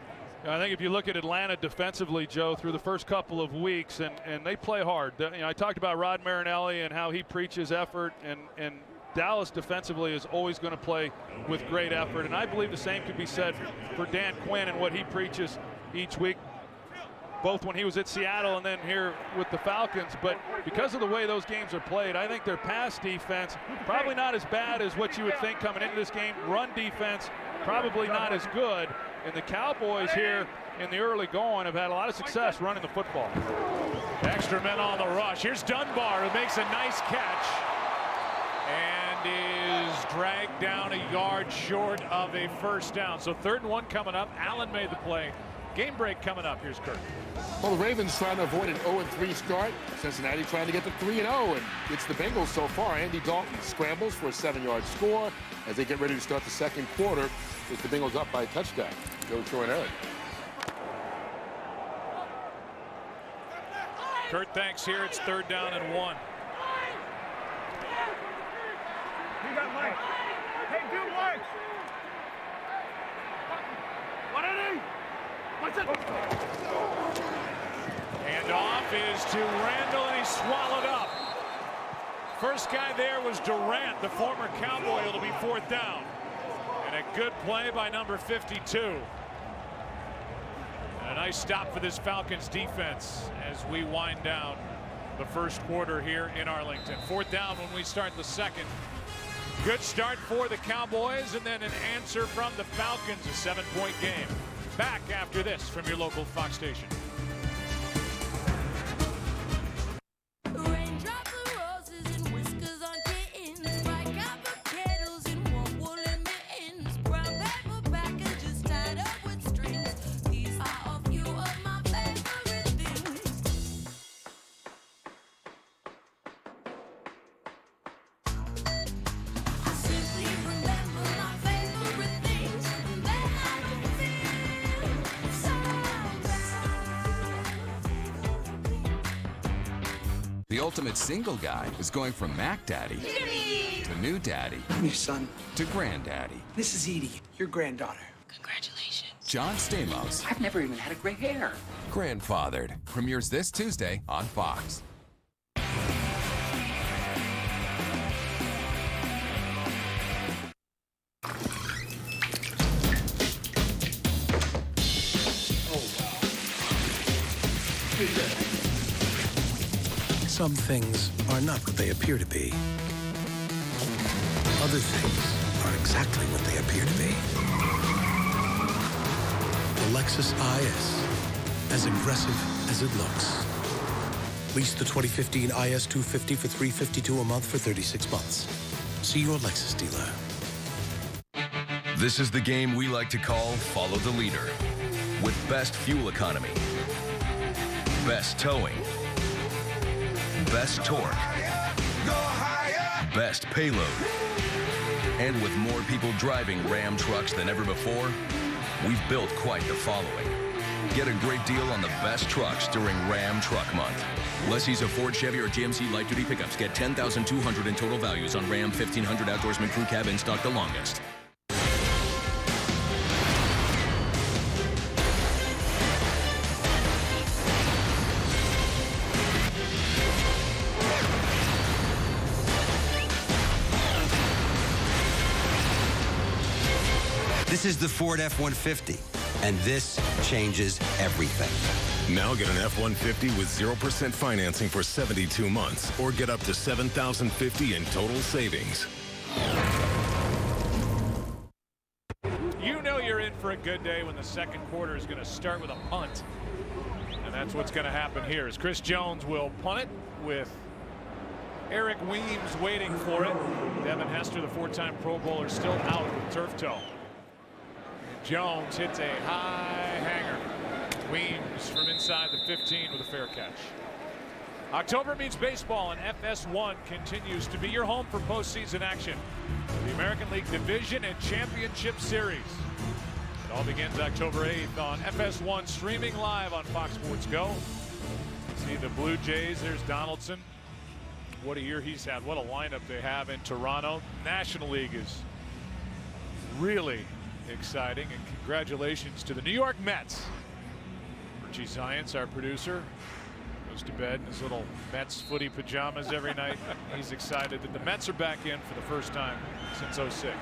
I think if you look at Atlanta defensively, Joe, through the first couple of weeks, and they play hard. I talked about Rod Marinelli and how he preaches effort, and Dallas defensively is always going to play with great effort. And I believe the same could be said for Dan Quinn and what he preaches each week, both when he was at Seattle and then here with the Falcons. But because of the way those games are played, I think their pass defense probably not as bad as what you would think coming into this game. Run defense probably not as good. And the Cowboys here in the early going have had a lot of success running the football. Extra men on the rush. Here's Dunbar, who makes a nice catch and is dragged down a yard short of a first down. So 3rd and 1 coming up. Allen made the play. Game break coming up. Here's Kurt. Well, the Ravens trying to avoid an 0-3 start. Cincinnati trying to get to 3-0, and it's the Bengals so far. Andy Dalton scrambles for a 7-yard score as they get ready to start the second quarter. With the Bengals up by a touchdown. Joe Tornelli. Kurt thanks here. It's 3rd down and 1. You got Mike. Hey, do Mike. What are they? What's it? Handoff is to Randall, and he's swallowed up. First guy there was Durant, the former Cowboy. It'll be 4th down. And a good play by number 52. And a nice stop for this Falcons defense as we wind down the first quarter here in Arlington. 4th down when we start the second. Good start for the Cowboys, and then an answer from the Falcons, a 7-point game. Back after this from your local Fox station. The ultimate single guy is going from Mac Daddy to new daddy. I'm your son. To granddaddy. This is Edie, your granddaughter. Congratulations. John Stamos. I've never even had a gray hair. Grandfathered. Premieres this Tuesday on Fox. Some things are not what they appear to be. Other things are exactly what they appear to be. The Lexus IS, as aggressive as it looks. Lease the 2015 IS 250 for $352 a month for 36 months. See your Lexus dealer. This is the game we like to call Follow the Leader. With best fuel economy, best towing, best torque, best payload, and with more people driving Ram trucks than ever before, we've built quite the following. Get a great deal on the best trucks during Ram Truck Month. Lessees of Ford, Chevy, or GMC light-duty pickups get $10,200 in total values on Ram 1500 Outdoorsman Crew Cab in stock the longest. This is the Ford F-150, and this changes everything. Now get an F-150 with 0% financing for 72 months, or get up to $7,050 in total savings. You know you're in for a good day when the second quarter is going to start with a punt. And that's what's going to happen here, as Chris Jones will punt it with Eric Weems waiting for it. Devin Hester, the 4-time Pro Bowler, still out with turf toe. Jones hits a high hanger. Weems from inside the 15 with a fair catch. October means baseball, and FS1 continues to be your home for postseason action. The American League Division and Championship Series. It all begins October 8th on FS1, streaming live on Fox Sports Go. See the Blue Jays. There's Donaldson. What a year he's had. What a lineup they have in Toronto. National League is really exciting, and congratulations to the New York Mets. Richie Zients, our producer, goes to bed in his little Mets footy pajamas every night. He's excited that the Mets are back in for the first time since '06.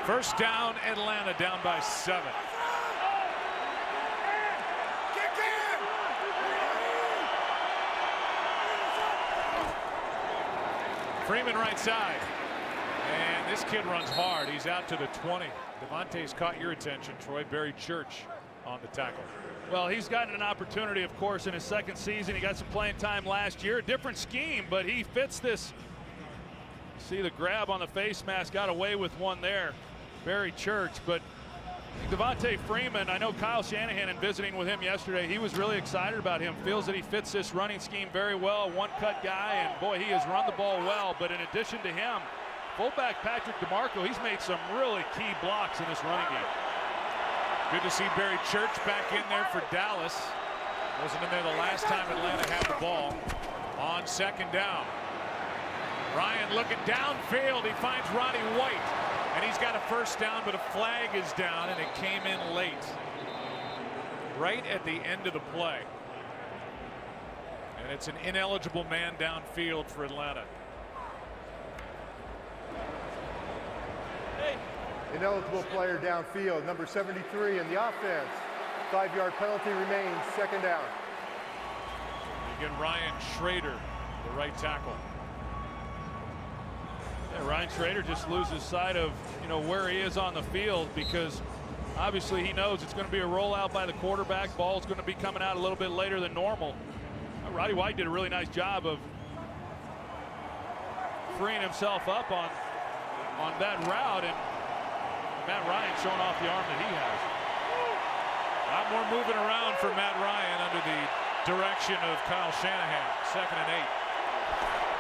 First down, Atlanta down by 7. Freeman right side. And this kid runs hard. He's out to the 20. Devontae's caught your attention, Troy. Barry Church on the tackle. Well, he's gotten an opportunity, of course, in his second season. He got some playing time last year. Different scheme, but he fits this. See the grab on the face mask, got away with one there. Barry Church, but Devontae Freeman, I know Kyle Shanahan, in visiting with him yesterday, he was really excited about him. Feels that he fits this running scheme very well. One-cut guy, and boy, he has run the ball well. But in addition to him, fullback Patrick DeMarco, he's made some really key blocks in this running game. Good to see Barry Church back in there for Dallas. Wasn't in there the last time Atlanta had the ball. On second down, Ryan looking downfield. He finds Roddy White, and he's got a first down, but a flag is down, and it came in late, right at the end of the play. And it's an ineligible man downfield for Atlanta. Ineligible player downfield, number 73 in the offense. 5-yard penalty remains, second down. You get Ryan Schrader, the right tackle. Yeah, Ryan Schrader just loses sight of, where he is on the field, because obviously he knows it's going to be a rollout by the quarterback. Ball's going to be coming out a little bit later than normal. Roddy White did a really nice job of freeing himself up on that route, and Matt Ryan showing off the arm that he has. A lot more moving around for Matt Ryan under the direction of Kyle Shanahan. 2nd and 8.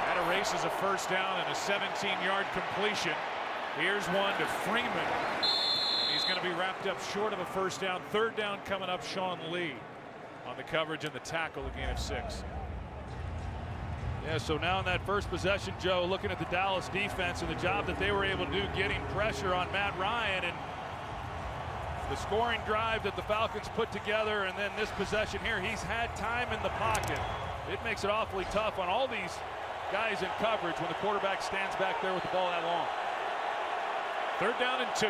That erases a first down and a 17-yard completion. Here's one to Freeman. He's going to be wrapped up short of a first down. 3rd down coming up, Sean Lee on the coverage and the tackle, a gain of 6. Yeah, so now in that first possession, Joe, looking at the Dallas defense and the job that they were able to do getting pressure on Matt Ryan, and the scoring drive that the Falcons put together, and then this possession here, he's had time in the pocket. It makes it awfully tough on all these guys in coverage when the quarterback stands back there with the ball that long. 3rd down and 2.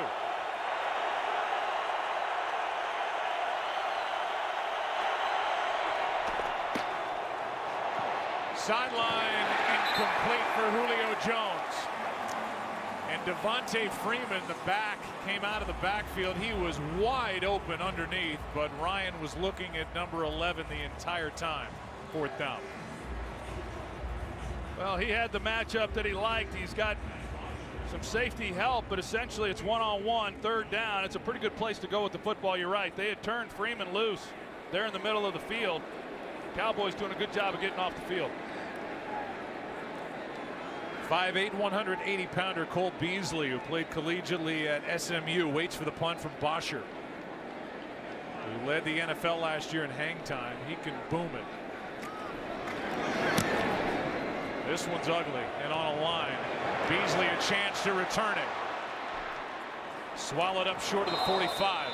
Sideline incomplete for Julio Jones. And Devontae Freeman, the back, came out of the backfield. He was wide open underneath, but Ryan was looking at number 11 the entire time. 4th down. Well, he had the matchup that he liked. He's got some safety help, but essentially it's one-on-one, 3rd down. It's a pretty good place to go with the football. You're right. They had turned Freeman loose there in the middle of the field. Cowboys doing a good job of getting off the field. 5'8", 180-pounder Cole Beasley, who played collegiately at SMU, waits for the punt from Bosher, who led the NFL last year in hang time. He can boom it. This one's ugly and on a line. Beasley a chance to return it. Swallowed up short of the 45.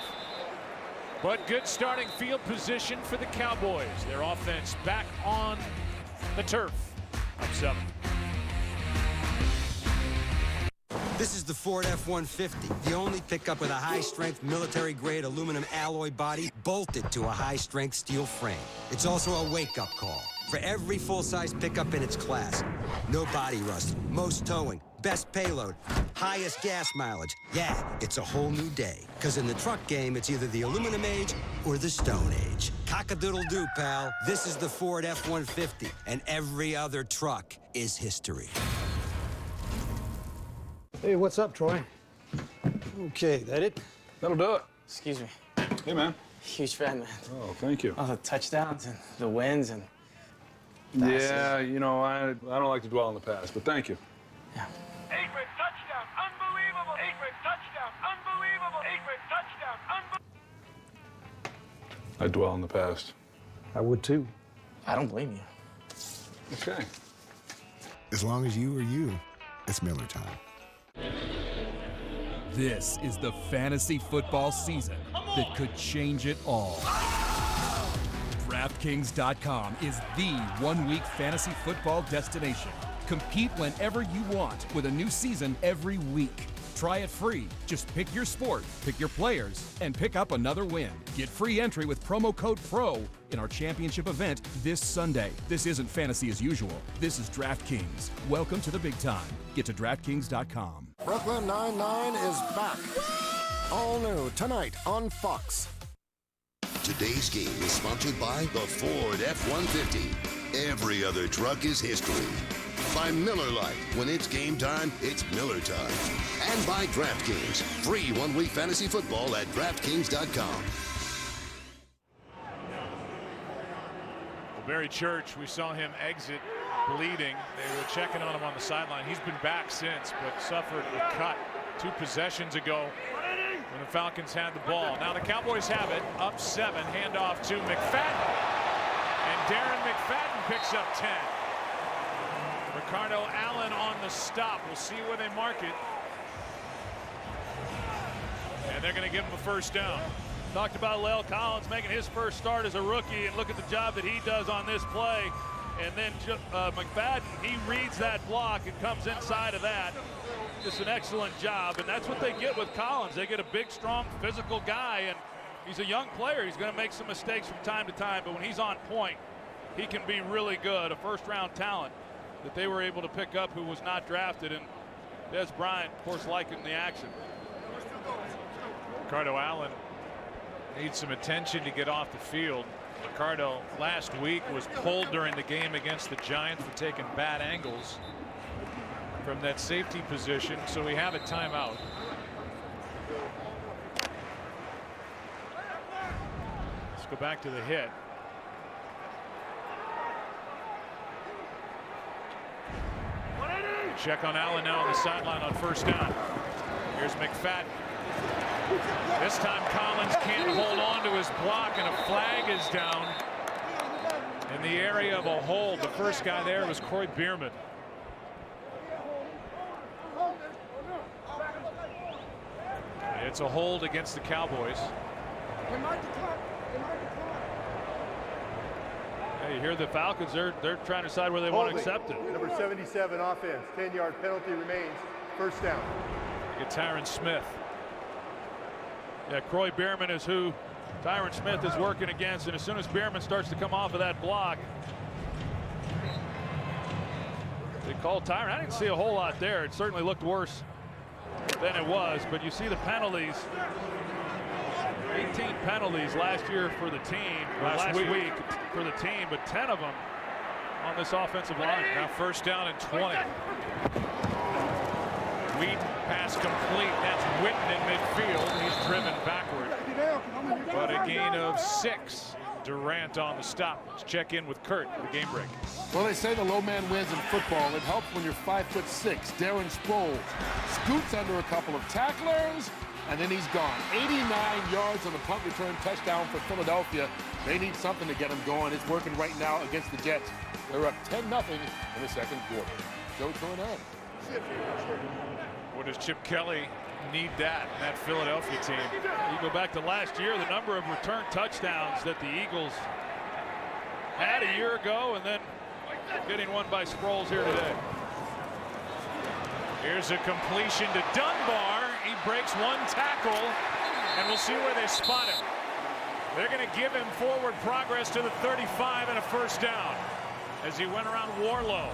But good starting field position for the Cowboys. Their offense back on the turf. Up 7. This is the Ford F-150, the only pickup with a high-strength military-grade aluminum alloy body bolted to a high-strength steel frame. It's also a wake-up call for every full-size pickup in its class. No body rust, most towing, best payload, highest gas mileage. Yeah, it's a whole new day. Because in the truck game, it's either the aluminum age or the stone age. Cock-a-doodle-doo, pal. This is the Ford F-150, and every other truck is history. Hey, what's up, Troy? Okay, that it? That'll do it. Excuse me. Hey, man. Huge fan, man. Oh, thank you. All the touchdowns and the wins and... Yeah, you know, I don't like to dwell on the past, but thank you. Yeah. Aikman, touchdown, unbelievable. Aikman, touchdown, unbelievable. Aikman, touchdown, unbelievable. I dwell on the past. I would too. I don't blame you. Okay. As long as you are you, it's Miller time. This is the fantasy football season that could change it all. DraftKings.com is the one-week fantasy football destination. Compete whenever you want with a new season every week. Try it free. Just pick your sport, pick your players, and pick up another win. Get free entry with promo code PRO in our championship event this Sunday. This isn't fantasy as usual. This is DraftKings. Welcome to the big time. Get to DraftKings.com. Brooklyn Nine-Nine is back. All new tonight on Fox. Today's game is sponsored by the Ford F-150. Every other truck is history. By Miller Lite. When it's game time, it's Miller time. And by DraftKings. Free one-week fantasy football at DraftKings.com. Well, Barry Church, we saw him exit bleeding. They were checking on him on the sideline. He's been back since, but suffered a cut 2 possessions ago when the Falcons had the ball. Now the Cowboys have it, up 7, handoff to McFadden. And Darren McFadden picks up 10. Ricardo Allen on the stop. We'll see where they mark it. And they're going to give him a first down. Talked about La'el Collins making his first start as a rookie, and look at the job that he does on this play. And then McFadden, he reads that block and comes inside of that. Just an excellent job, and that's what they get with Collins. They get a big, strong, physical guy, and he's a young player. He's going to make some mistakes from time to time, but when he's on point, he can be really good. A first-round talent that they were able to pick up who was not drafted, and Dez Bryant, of course, liking the action. Ricardo Allen needs some attention to get off the field. Ricardo last week was pulled during the game against the Giants for taking bad angles from that safety position, so we have a timeout. Let's go back to the hit. Check on Allen now on the sideline on first down. Here's McFadden. This time Collins can't hold on to his block, and a flag is down in the area of a hold. The first guy there was Corey Bierman. It's a hold against the Cowboys. Hey, you hear the Falcons, they're trying to decide where they want to accept it. Number 77 offense, 10-yard penalty remains, first down. Get Tyron Smith. Yeah, Croy Bierman is who Tyron Smith is working against, and as soon as Bierman starts to come off of that block, they call Tyron. I didn't see a whole lot there. It certainly looked worse than it was, but you see the penalties. 18 penalties last year for the team, last week for the team, but 10 of them on this offensive line. Now first down and 20. Weeden pass complete. That's Witten in midfield. He's driven backward. But a gain of 6. Durant on the stop. Let's check in with Kurt for the game break. Well, they say the low man wins in football. It helps when you're 5'6". Darren Sproles scoots under a couple of tacklers, and then he's gone. 89 yards on the punt return touchdown for Philadelphia. They need something to get them going. It's working right now against the Jets. They're up 10-0 in the second quarter. Joe Tornado. What does Chip Kelly need that Philadelphia team? You go back to last year, the number of return touchdowns that the Eagles had a year ago, and then getting one by Sproles here today. Here's a completion to Dunbar. He breaks one tackle, and we'll see where they spot him. They're going to give him forward progress to the 35 and a first down as he went around Warlow.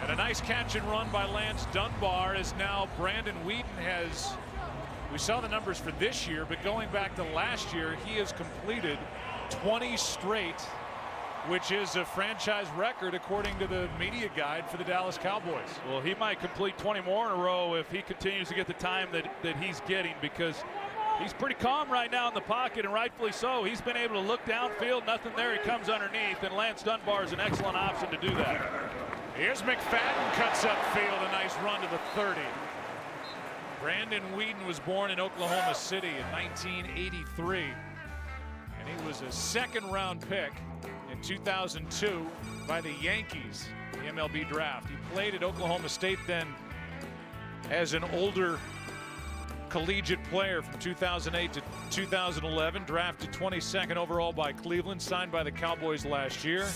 And a nice catch and run by Lance Dunbar is now Brandon Weeden has, we saw the numbers for this year, but going back to last year, he has completed 20 straight, which is a franchise record according to the media guide for the Dallas Cowboys. Well, he might complete 20 more in a row if he continues to get the time that he's getting, because he's pretty calm right now in the pocket, and rightfully so. He's been able to look downfield, nothing there, he comes underneath, and Lance Dunbar is an excellent option to do that. Here's McFadden, cuts upfield, a nice run to the 30. Brandon Weeden was born in Oklahoma City in 1983, and he was a second-round pick in 2002 by the Yankees, the MLB draft. He played at Oklahoma State then as an older collegiate player from 2008 to 2011, drafted 22nd overall by Cleveland, signed by the Cowboys last year.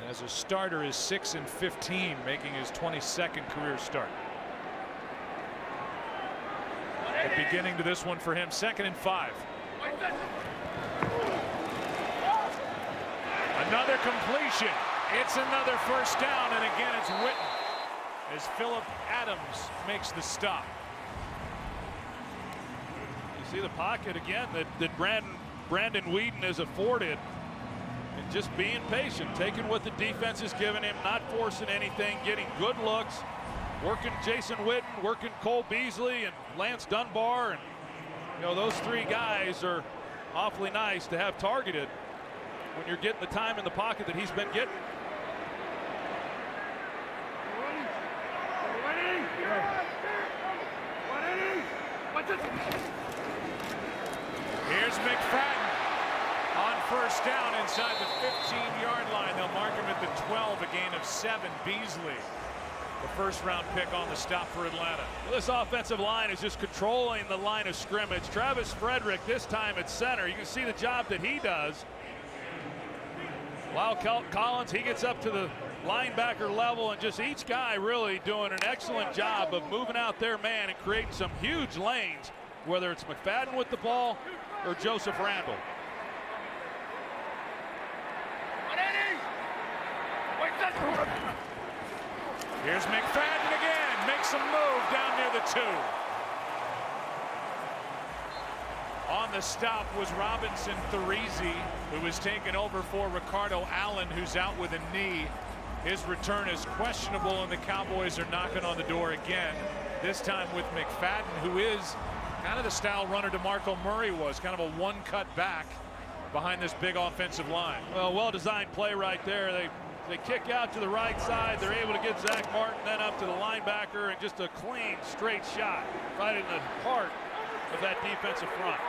And as a starter is 6-15, making his 22nd career start. The beginning to this one for him, 2nd and 5. Another completion. It's another first down, and again it's Witten as Phillip Adams makes the stop. You see the pocket again that Brandon Weeden is afforded, and just being patient, taking what the defense is giving him, not forcing anything, getting good looks, working Jason Witten, working Cole Beasley and Lance Dunbar, and you know those three guys are awfully nice to have targeted when you're getting the time in the pocket that he's been getting. Here's McFadden on first down inside the 15-yard line. They'll mark him at the 12, a gain of 7. Beasley, the first-round pick on the stop for Atlanta. Well, this offensive line is just controlling the line of scrimmage. Travis Frederick this time at center. You can see the job that he does. Lyle Collins, he gets up to the linebacker level, and just each guy really doing an excellent job of moving out their man and creating some huge lanes, whether it's McFadden with the ball or Joseph Randle. Here's McFadden again, makes a move down near the 2. On the stop was Robinson Therese, who was taken over for Ricardo Allen, who's out with a knee. His return is questionable, and the Cowboys are knocking on the door again, this time with McFadden, who is kind of the style runner DeMarco Murray was, kind of a one-cut back behind this big offensive line. Well, well-designed play right there. They kick out to the right side. They're able to get Zach Martin then up to the linebacker, and just a clean, straight shot right in the heart of that defensive front.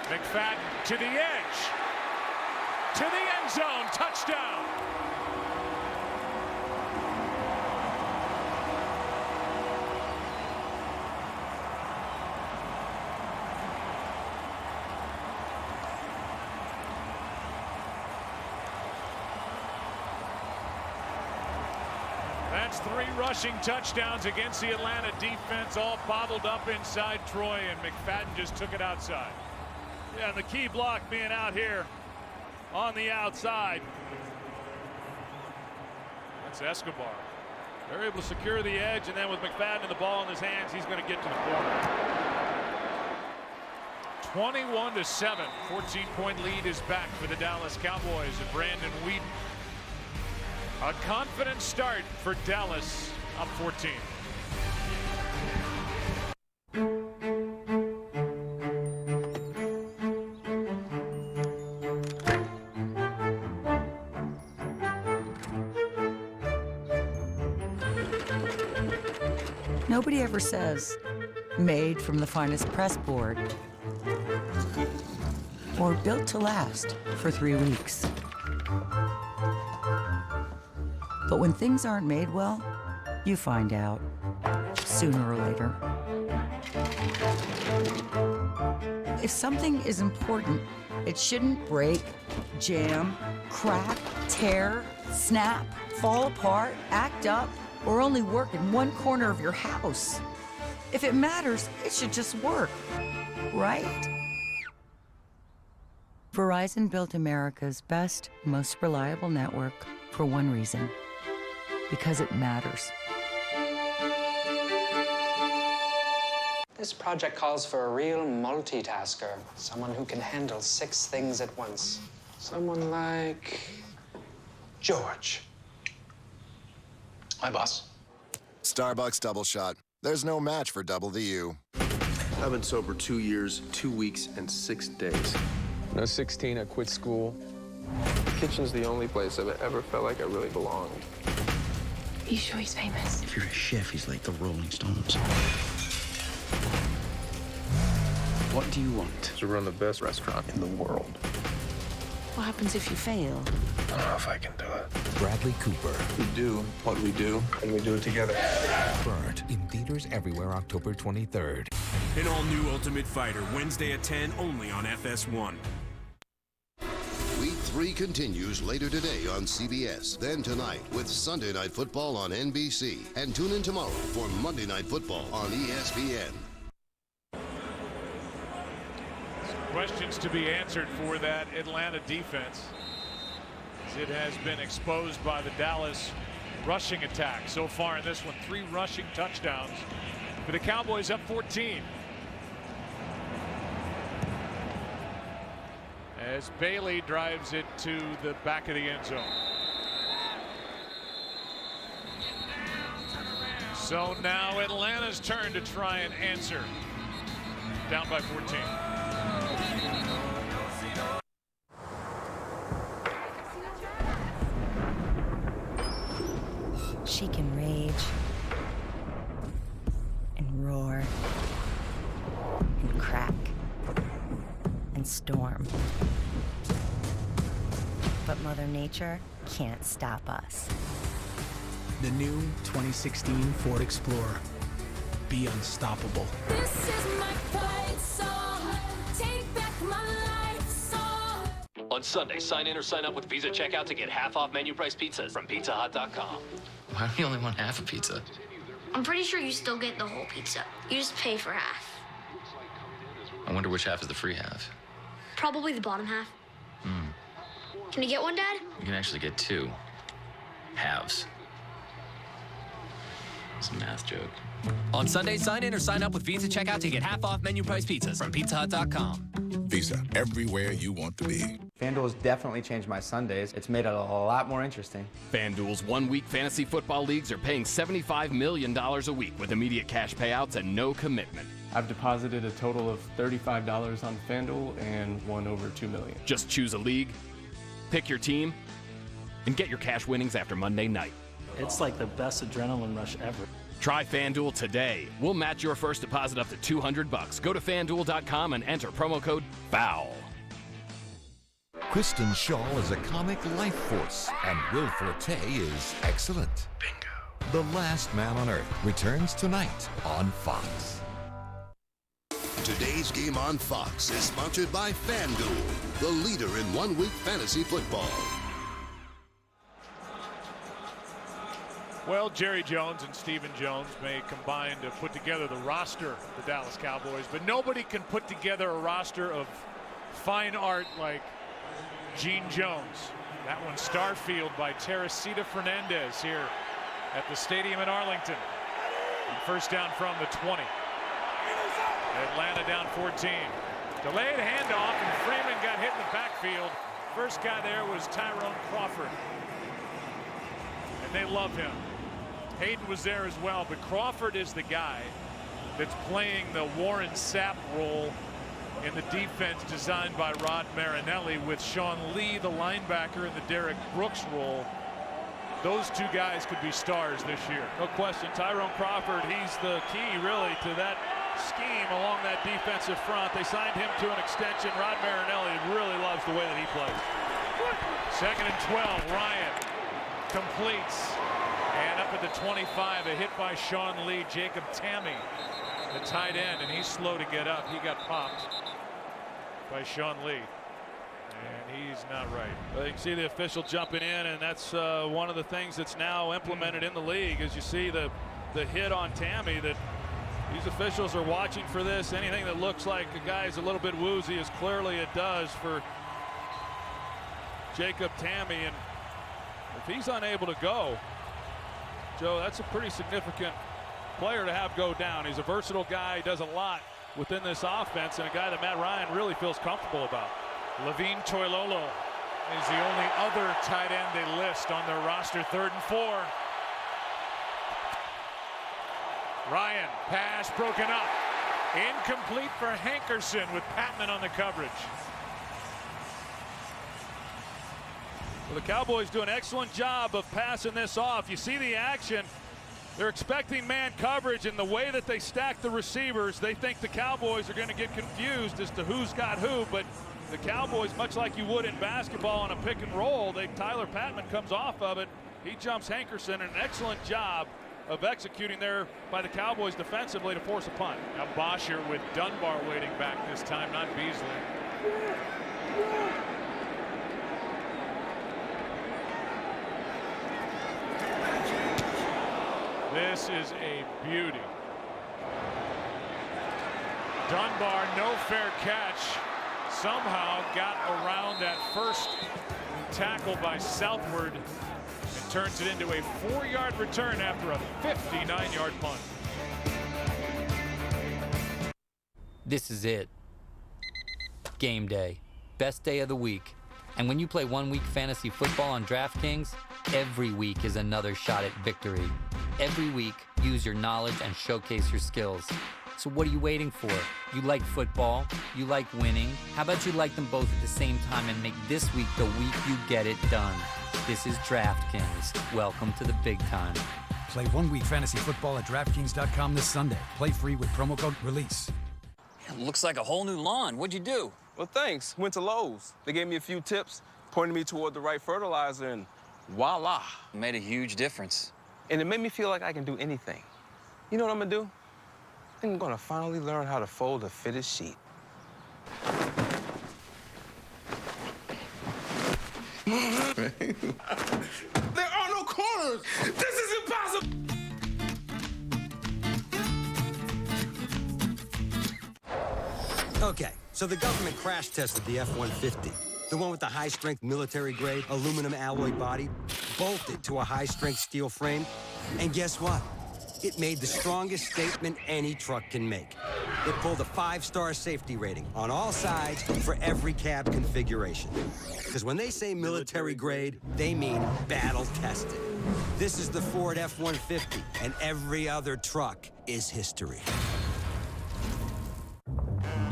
McFadden to the edge, to the end zone, touchdown. That's 3 rushing touchdowns against the Atlanta defense, all bottled up inside Troy, and McFadden just took it outside. Yeah, and the key block being out here on the outside. That's Escobar. They're able to secure the edge, and then with McFadden and the ball in his hands, he's going to get to the corner. 21-7, 14-point lead is back for the Dallas Cowboys and Brandon Weeden. A confident start for Dallas, up 14. Nobody ever says, made from the finest press board, or built to last for 3 weeks. But when things aren't made well, you find out sooner or later. If something is important, It shouldn't break, jam, crack, tear, snap, fall apart, act up, or only work in one corner of your house. If it matters, it should just work, right? Verizon built America's best, most reliable network for one reason, because it matters. This project calls for a real multitasker, someone who can handle 6 things at once. Someone like George. Hi, boss. Starbucks Double Shot. There's no match for double the U. I've been sober 2 years, 2 weeks, and 6 days. When I was 16, I quit school. The kitchen's the only place I've ever felt like I really belonged. You sure he's famous? If you're a chef, he's like the Rolling Stones. What do you want? To run the best restaurant in the world. What happens if you fail? I don't know if I can do it. Bradley Cooper. We do what we do, and we do it together. Burnt in theaters everywhere October 23rd. An all-new Ultimate Fighter, Wednesday at 10, only on FS1. Week 3 continues later today on CBS. Then tonight with Sunday Night Football on NBC. And tune in tomorrow for Monday Night Football on ESPN. Questions to be answered for that Atlanta defense, as it has been exposed by the Dallas rushing attack. So far in this one, 3 rushing touchdowns for the Cowboys, up 14. As Bailey drives it to the back of the end zone. So now Atlanta's turn to try and answer. Down by 14. She can rage and roar and crack and storm. But Mother Nature can't stop us. The new 2016 Ford Explorer. Be unstoppable. This is my fight song. Take back my life song. On Sunday, sign in or sign up with Visa Checkout to get half off menu price pizzas from PizzaHut.com. Why do we only want half a pizza? I'm pretty sure you still get the whole pizza. You just pay for half. I wonder which half is the free half. Probably the bottom half. Can you get one, Dad? You can actually get 2 halves. It's a math joke. On Sunday, sign in or sign up with Visa Checkout to get half off menu price pizzas from PizzaHut.com. Visa, everywhere you want to be. FanDuel has definitely changed my Sundays. It's made it a lot more interesting. FanDuel's one-week fantasy football leagues are paying $75 million a week with immediate cash payouts and no commitment. I've deposited a total of $35 on FanDuel and won over $2 million. Just choose a league, pick your team, and get your cash winnings after Monday night. It's like the best adrenaline rush ever. Try FanDuel today. We'll match your first deposit up to $200. Go to FanDuel.com and enter promo code FOUL. Kristen Shaw is a comic life force, and Will Forte is excellent. Bingo. The Last Man on Earth returns tonight on Fox. Today's game on Fox is sponsored by FanDuel, the leader in one-week fantasy football. Well, Jerry Jones and Stephen Jones may combine to put together the roster of the Dallas Cowboys, but nobody can put together a roster of fine art like Gene Jones. That one Starfield by Teresita Fernandez here at the stadium in Arlington. And first down from the 20. Atlanta down 14. Delayed handoff, and Freeman got hit in the backfield. First guy there was Tyrone Crawford. And they love him. Hayden was there as well, but Crawford is the guy that's playing the Warren Sapp role in the defense designed by Rod Marinelli, with Sean Lee, the linebacker, in the Derek Brooks role. Those two guys could be stars this year. No question. Tyrone Crawford, he's the key really to that scheme along that defensive front. They signed him to an extension. Rod Marinelli really loves the way that he plays. Second and 12, Ryan completes. And up at the 25, a hit by Sean Lee. Jacob Tammy, the tight end, and he's slow to get up. He got popped by Sean Lee. he's not right. Well, you can see the official jumping in, and that's one of the things that's now implemented in the league. As you see the hit on Tammy, that these officials are watching for this. Anything that looks like a guy's a little bit woozy, as clearly it does for Jacob Tammy. And if he's unable to go, Joe, that's a pretty significant player to have go down. He's a versatile guy. He does a lot within this offense, and a guy that Matt Ryan really feels comfortable about. Levine Toilolo is the only other tight end they list on their roster. 3rd and 4. Ryan, pass broken up. Incomplete for Hankerson with Patman on the coverage. Well, the Cowboys do an excellent job of passing this off. You see the action. They're expecting man coverage, and the way that they stack the receivers, they think the Cowboys are going to get confused as to who's got who. But the Cowboys, much like you would in basketball on a pick and roll, Tyler Patman comes off of it. He jumps Hankerson. An excellent job of executing there by the Cowboys defensively to force a punt. Now Bosher with Dunbar waiting back this time, not Beasley. This is a beauty. Dunbar, no fair catch. Somehow got around that first tackle by Southward and turns it into a 4-yard return after a 59-yard punt. This is it. Game day. Best day of the week. And when you play 1 week fantasy football on DraftKings, every week is another shot at victory. Every week, use your knowledge and showcase your skills. So what are you waiting for? You like football, you like winning. How about you like them both at the same time and make this week the week you get it done? This is DraftKings. Welcome to the big time. Play 1 week fantasy football at DraftKings.com this Sunday. Play free with promo code RELEASE. It looks like a whole new lawn. What'd you do? Well, thanks. Went to Lowe's. They gave me a few tips, pointed me toward the right fertilizer, and voila. Made a huge difference. And it made me feel like I can do anything. You know what I'm gonna do? I think I'm gonna finally learn how to fold a fitted sheet. There are no corners! This is impossible! Okay, so the government crash tested the F-150. The one with the high-strength military-grade aluminum alloy body, bolted to a high-strength steel frame. And guess what? It made the strongest statement any truck can make. It pulled a 5-star safety rating on all sides for every cab configuration. Because when they say military-grade, they mean battle-tested. This is the Ford F-150, and every other truck is history.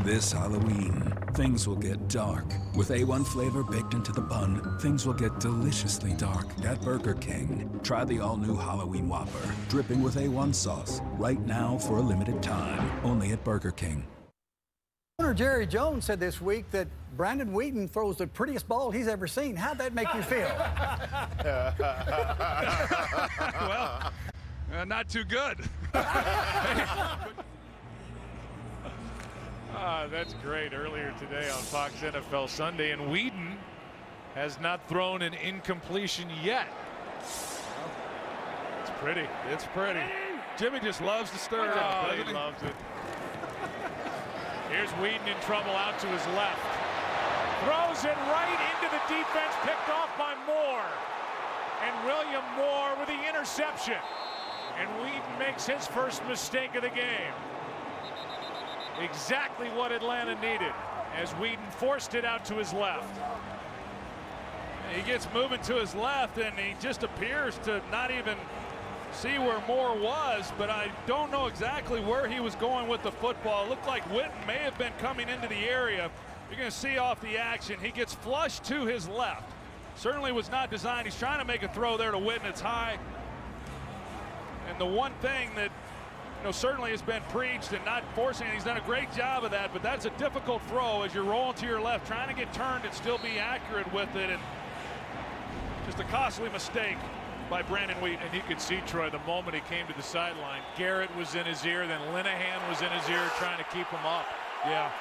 This Halloween, things will get dark. With A1 flavor baked into the bun, things will get deliciously dark at Burger King. Try the all-new Halloween Whopper, dripping with A1 sauce, right now for a limited time, only at Burger King. Owner Jerry Jones said this week that Brandon Weeden throws the prettiest ball he's ever seen. How'd that make you feel? Well, not too good. That's great. Earlier today on Fox NFL Sunday, and Weeden has not thrown an incompletion yet. It's pretty. It's pretty. Jimmy just loves to stir it up. He loves it. Here's Weeden in trouble out to his left. Throws it right into the defense, picked off by Moore. And William Moore with the interception. And Weeden makes his first mistake of the game. Exactly what Atlanta needed as Weeden forced it out to his left. He gets moving to his left, and he just appears to not even see where Moore was, but I don't know exactly where he was going with the football. It looked like Witten may have been coming into the area. You're going to see off the action. He gets flushed to his left. Certainly was not designed. He's trying to make a throw there to Witten. It's high. And the one thing that certainly has been preached and not forcing it. He's done a great job of that, but that's a difficult throw as you're rolling to your left, trying to get turned and still be accurate with it. And just a costly mistake by Brandon Weeden. And you could see, Troy, the moment he came to the sideline, Garrett was in his ear, then Linehan was in his ear trying to keep him up. Yeah.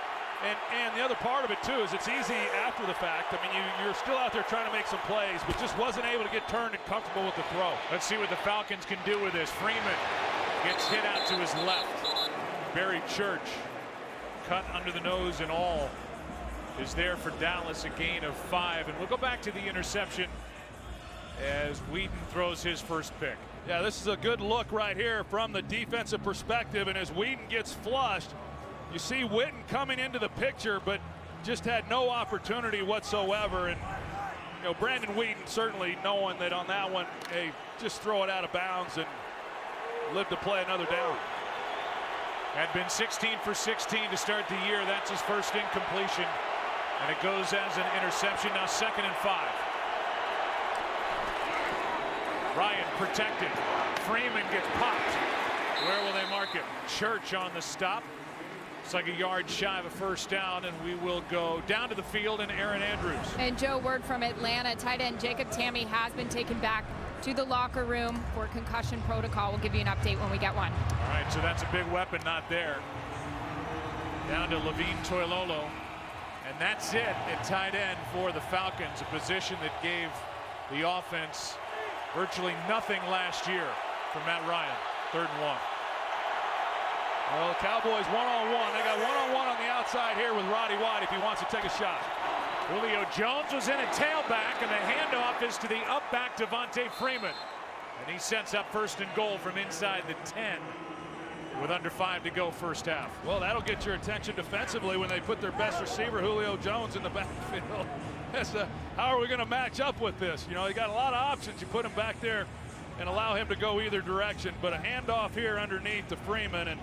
And the other part of it, too, is it's easy after the fact. I mean, you're still out there trying to make some plays, but just wasn't able to get turned and comfortable with the throw. Let's see what the Falcons can do with this. Freeman gets hit out to his left. Barry Church, cut under the nose and all, is there for Dallas, a gain of 5. And we'll go back to the interception as Weeden throws his first pick. Yeah, this is a good look right here from the defensive perspective. And as Weeden gets flushed, you see Witten coming into the picture, but just had no opportunity whatsoever. And, you know, Brandon Weeden certainly knowing that on that one, hey, just throw it out of bounds and live to play another down. Had been 16 for 16 to start the year. That's his first incompletion. And it goes as an interception. Now 2nd and 5. Ryan protected. Freeman gets popped. Where will they mark him? Church on the stop. It's like a yard shy of a first down, and we will go down to the field and Aaron Andrews. And Joe, word from Atlanta, tight end Jacob Tamme has been taken back to the locker room for concussion protocol. We'll give you an update when we get one. All right, so that's a big weapon not there. Down to Levine Toilolo. And that's it at tight end for the Falcons, a position that gave the offense virtually nothing last year for Matt Ryan. 3rd and 1. Well, the Cowboys one-on-one. They got one-on-one on the outside here with Roddy White if he wants to take a shot. Julio Jones was in a tailback, and the handoff is to the up back Devontae Freeman. And he sets up 1st and goal from inside the 10 with under 5 to go first half. Well, that'll get your attention defensively when they put their best receiver, Julio Jones, in the backfield. How are we going to match up with this? You know, you got a lot of options. You put him back there and allow him to go either direction. But a handoff here underneath to Freeman, and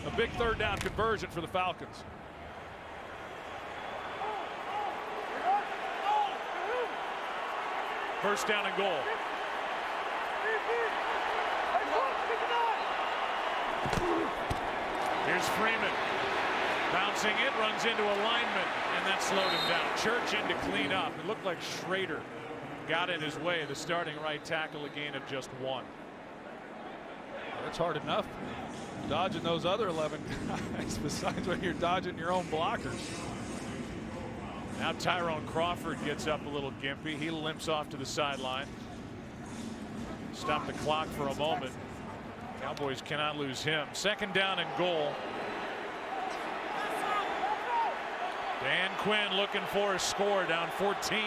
a big 3rd down conversion for the Falcons. First down and goal. Here's Freeman. Bouncing it, runs into a lineman, and that slowed him down. Church in to clean up. It looked like Schrader got in his way. The starting right tackle, a gain of just 1. That's hard enough, dodging those other 11 guys, besides when you're dodging your own blockers. Now Tyrone Crawford gets up a little gimpy. He limps off to the sideline. Stop the clock for a moment. Cowboys cannot lose him. 2nd down and goal. Dan Quinn looking for a score, down 14.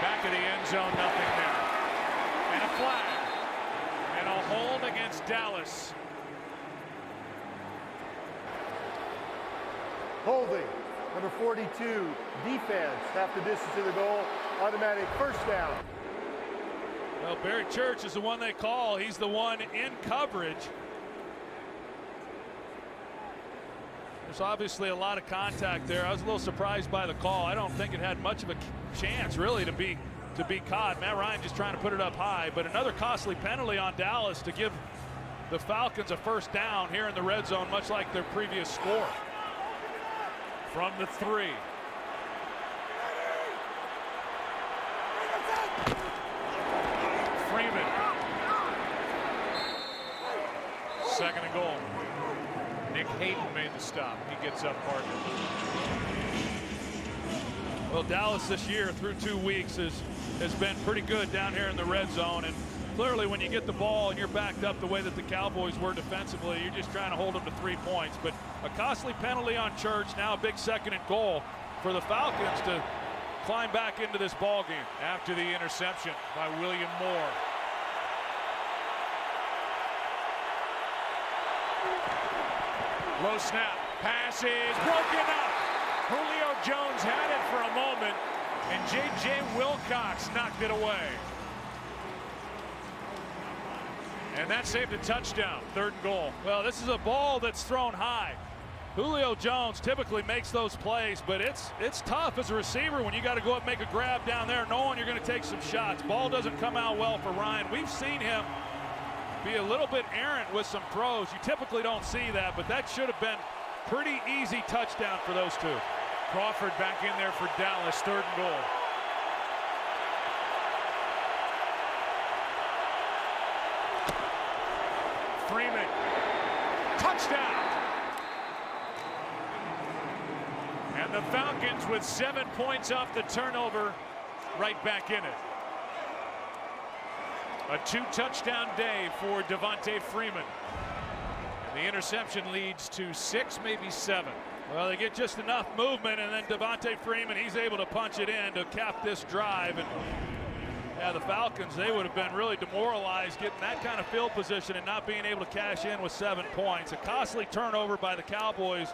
Back of the end zone, nothing there. And a flag. And a hold against Dallas. Holding. Number 42, defense. Half the distance to the goal. Automatic first down. Well, Barry Church is the one they call. He's the one in coverage. There's obviously a lot of contact there. I was a little surprised by the call. I don't think it had much of a chance really to be caught. Matt Ryan just trying to put it up high, but another costly penalty on Dallas to give the Falcons a first down here in the red zone, much like their previous score. From the 3. Freeman. 2nd and goal. Nick Hayden made the stop. He gets up partner. Well, Dallas this year through 2 weeks has been pretty good down here in the red zone, and clearly when you get the ball and you're backed up the way that the Cowboys were defensively, you're just trying to hold them to 3 points. But a costly penalty on Church, now a big 2nd and goal for the Falcons to climb back into this ball game. After the interception by William Moore. Low snap. Pass is broken up. Julio Jones had it for a moment, and J.J. Wilcox knocked it away. And that saved a touchdown. 3rd and goal. Well, this is a ball that's thrown high. Julio Jones typically makes those plays, but it's tough as a receiver when you got to go up and make a grab down there knowing you're going to take some shots. Ball doesn't come out well for Ryan. We've seen him be a little bit errant with some throws. You typically don't see that, but that should have been pretty easy touchdown for those two. Crawford back in there for Dallas. 3rd and goal. Freeman. Touchdown! And the Falcons with 7 points off the turnover, right back in it. A 2-touchdown day for Devontae Freeman. And the interception leads to 6, maybe 7. Well, they get just enough movement, and then Devontae Freeman, he's able to punch it in to cap this drive. And yeah, the Falcons, they would have been really demoralized getting that kind of field position and not being able to cash in with 7 points. A costly turnover by the Cowboys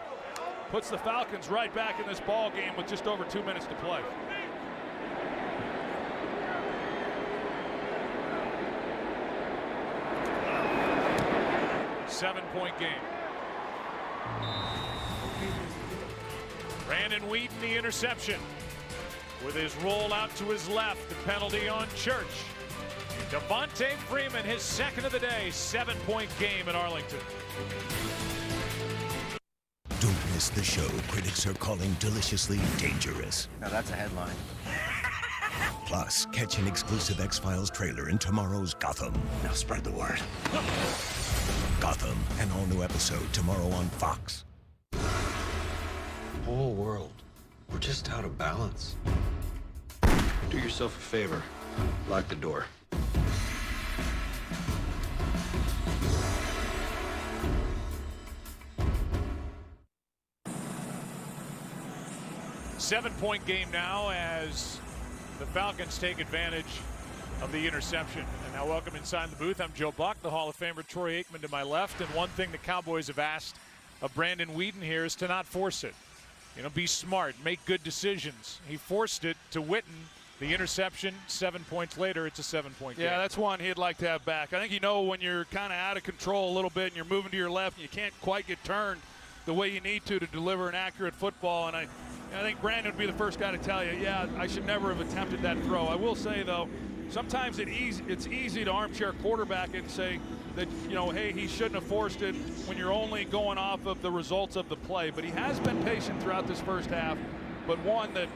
puts the Falcons right back in this ball game with just over 2 minutes to play. Seven-point game. Brandon Weeden, the interception. With his roll out to his left, the penalty on Church. Devontae Freeman, his second of the day, 7-point game at Arlington. Don't miss the show critics are calling deliciously dangerous. Now that's a headline. Plus, catch an exclusive X-Files trailer in tomorrow's Gotham. Now spread the word. Gotham, an all-new episode tomorrow on Fox. Whole world. We're just out of balance. Do yourself a favor. Lock the door. Seven-point game now as the Falcons take advantage of the interception. And now welcome inside the booth. I'm Joe Buck, the Hall of Famer Troy Aikman to my left. And one thing the Cowboys have asked of Brandon Weeden here is to not force it. You know, be smart, make good decisions. He forced it to Witten. The interception, 7 points later, it's a 7-point game. Yeah, that's one he'd like to have back. I think, you know, when you're kind of out of control a little bit and you're moving to your left and you can't quite get turned the way you need to deliver an accurate football. And I think Brandon would be the first guy to tell you, yeah, I should never have attempted that throw. I will say, though, sometimes it's easy to armchair quarterback and say that, you know, hey, he shouldn't have forced it when you're only going off of the results of the play. But he has been patient throughout this first half, but one that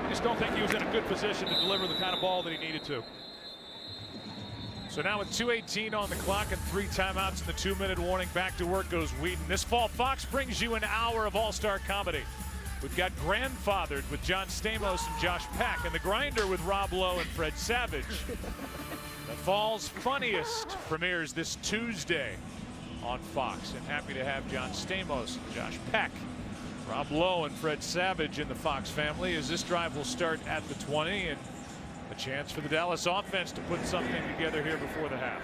I just don't think he was in a good position to deliver the kind of ball that he needed to. So now with 2:18 on the clock and 3 timeouts and the 2-minute warning, back to work goes Weeden. This fall, Fox brings you an hour of all-star comedy. We've got Grandfathered with John Stamos and Josh Peck, and The Grinder with Rob Lowe and Fred Savage. The fall's funniest premieres this Tuesday on Fox, and happy to have John Stamos and Josh Peck, Rob Lowe and Fred Savage in the Fox family, as this drive will start at the 20, and a chance for the Dallas offense to put something together here before the half.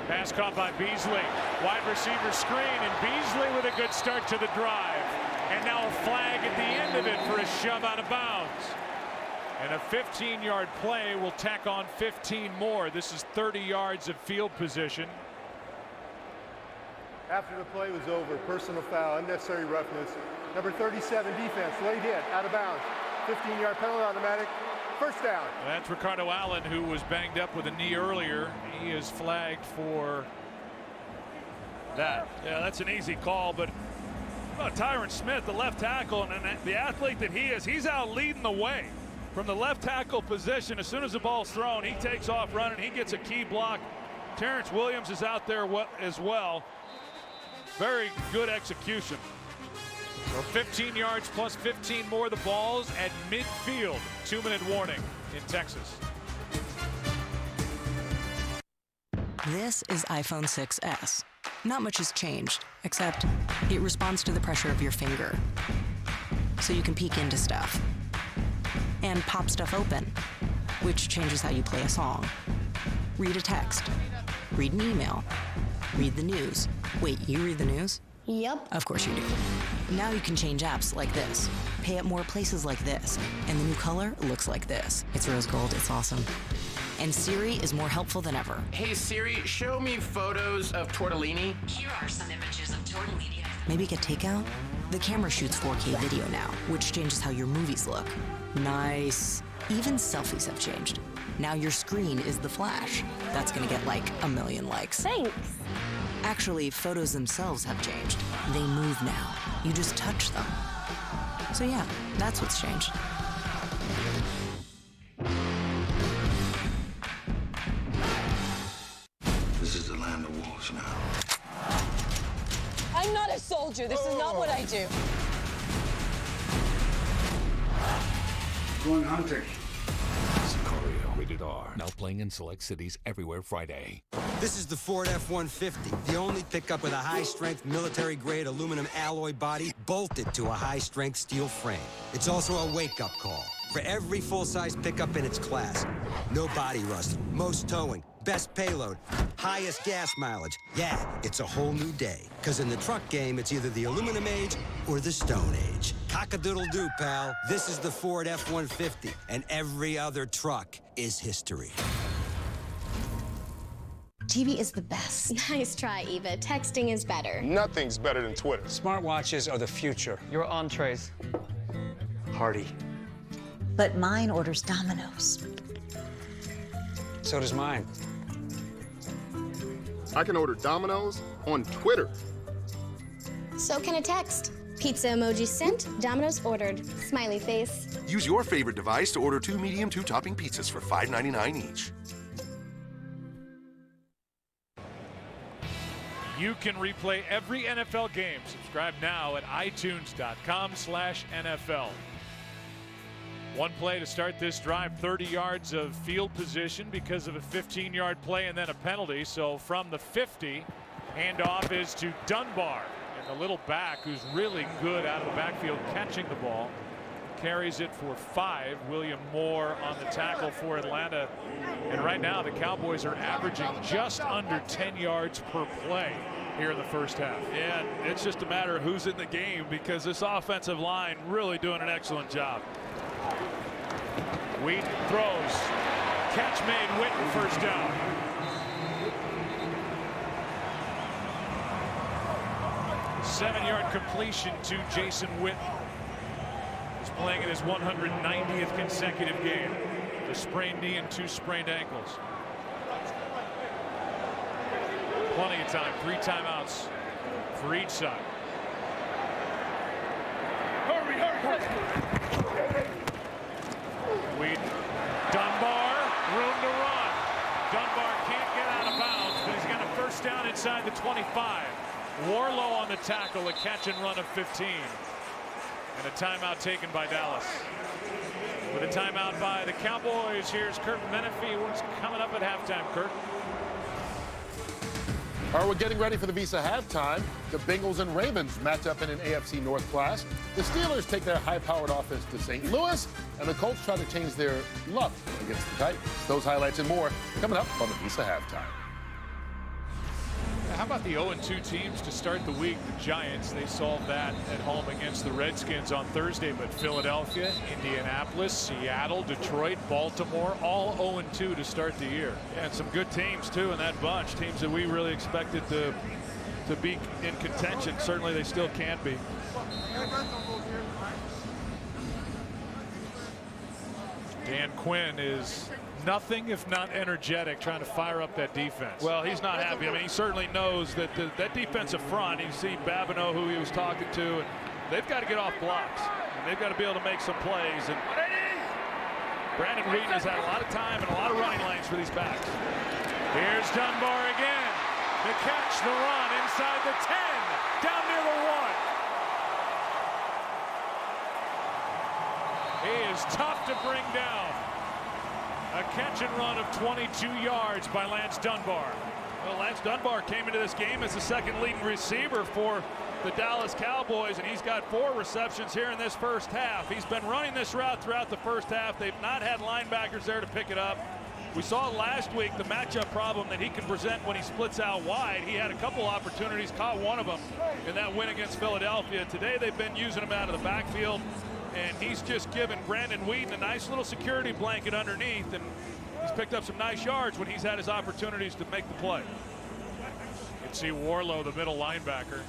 Pass caught by Beasley. Wide receiver screen, and Beasley with a good start to the drive. And now a flag at the end of it for a shove out of bounds. And a 15-yard play will tack on 15 more. This is 30 yards of field position. After the play was over, personal foul, unnecessary roughness. Number 37 defense, late hit, out of bounds. 15-yard penalty, automatic. First down. That's Ricardo Allen, who was banged up with a knee earlier. He is flagged for that. Yeah, that's an easy call, but Tyron Smith, the left tackle, and the athlete that he is, he's out leading the way from the left tackle position. As soon as the ball's thrown, he takes off running. He gets a key block. Terrence Williams is out there as well. Very good execution. So 15 yards plus 15 more. The ball's at midfield. 2-minute warning in Texas. This is iPhone 6s. Not much has changed, except it responds to the pressure of your finger. So you can peek into stuff. And pop stuff open, which changes how you play a song. Read a text. Read an email. Read the news. Wait, you read the news? Yep. Of course you do. Now you can change apps like this, pay at more places like this, and the new color looks like this. It's rose gold, it's awesome. And Siri is more helpful than ever. Hey Siri, show me photos of tortellini. Here are some images of tortellini. Maybe get takeout? The camera shoots 4K video now, which changes how your movies look. Nice. Even selfies have changed. Now your screen is the flash. That's gonna get like 1 million likes. Thanks. Actually, photos themselves have changed. They move now. You just touch them. So yeah, that's what's changed. This is the land of wolves now. I'm not a soldier. This is not what I do. Going hunting. Sicario, rated R. Now playing in select cities everywhere Friday. This is the Ford F-150, the only pickup with a high-strength military-grade aluminum alloy body bolted to a high-strength steel frame. It's also a wake-up call for every full-size pickup in its class. No body rust, most towing, best payload, highest gas mileage. Yeah, it's a whole new day. Because in the truck game, it's either the aluminum age or the stone age. Cock-a-doodle-doo, pal. This is the Ford F-150, and every other truck is history. TV is the best. Nice try, Eva. Texting is better. Nothing's better than Twitter. Smartwatches are the future. Your entrees. Hearty. But mine orders Domino's. So does mine. I can order Domino's on Twitter. So can a text. Pizza emoji sent, Domino's ordered. Smiley face. Use your favorite device to order 2 medium 2-topping pizzas for $5.99 each. You can replay every NFL game. Subscribe now at itunes.com/NFL. One play to start this drive, 30 yards of field position because of a 15-yard play and then a penalty. So from the 50, handoff is to Dunbar. And the little back, who's really good out of the backfield catching the ball, carries it for 5. William Moore on the tackle for Atlanta. And right now the Cowboys are averaging just under 10 yards per play here in the first half. Yeah, it's just a matter of who's in the game because this offensive line really doing an excellent job. Weeden throws. Catch made. Witten first down. Seven-yard completion to Jason Witten. He's playing in his 190th consecutive game. A sprained knee and 2 sprained ankles. Plenty of time. 3 timeouts for each side. Hurry, hurry, Weeden. Dunbar, room to run. Dunbar can't get out of bounds, but he's got a first down inside the 25. Warlow on the tackle, a catch and run of 15. And a timeout taken by Dallas. With a timeout by the Cowboys, here's Kurt Menefee. What's coming up at halftime, Kurt? All right, we're getting ready for the Visa halftime. The Bengals and Ravens match up in an AFC North clash. The Steelers take their high-powered offense to St. Louis, and the Colts try to change their luck against the Titans. Those highlights and more coming up on the Visa halftime. How about the 0-2 teams to start the week? The Giants, they solved that at home against the Redskins on Thursday, but Philadelphia, Indianapolis, Seattle, Detroit, Baltimore, all 0-2 to start the year. Yeah, and some good teams, too, in that bunch. Teams that we really expected to be in contention. Certainly they still can be. Dan Quinn is nothing if not energetic, trying to fire up that defense. Well, he's not happy. I mean, he certainly knows that that defensive front, you see Babineau, who he was talking to, and they've got to get off blocks. And they've got to be able to make some plays. And Brandon Weeden has had a lot of time and a lot of running lanes for these backs. Here's Dunbar again. The catch, the run inside the 10, down near the 1. He is tough to bring down. A catch and run of 22 yards by Lance Dunbar. Well, Lance Dunbar came into this game as the second leading receiver for the Dallas Cowboys, and he's got 4 receptions here in this first half. He's been running this route throughout the first half. They've not had linebackers there to pick it up. We saw last week the matchup problem that he can present when he splits out wide. He had a couple opportunities, caught one of them in that win against Philadelphia. Today they've been using him out of the backfield, and he's just given Brandon Weeden a nice little security blanket underneath, and he's picked up some nice yards when he's had his opportunities to make the play. You can see Warlow, the middle linebacker,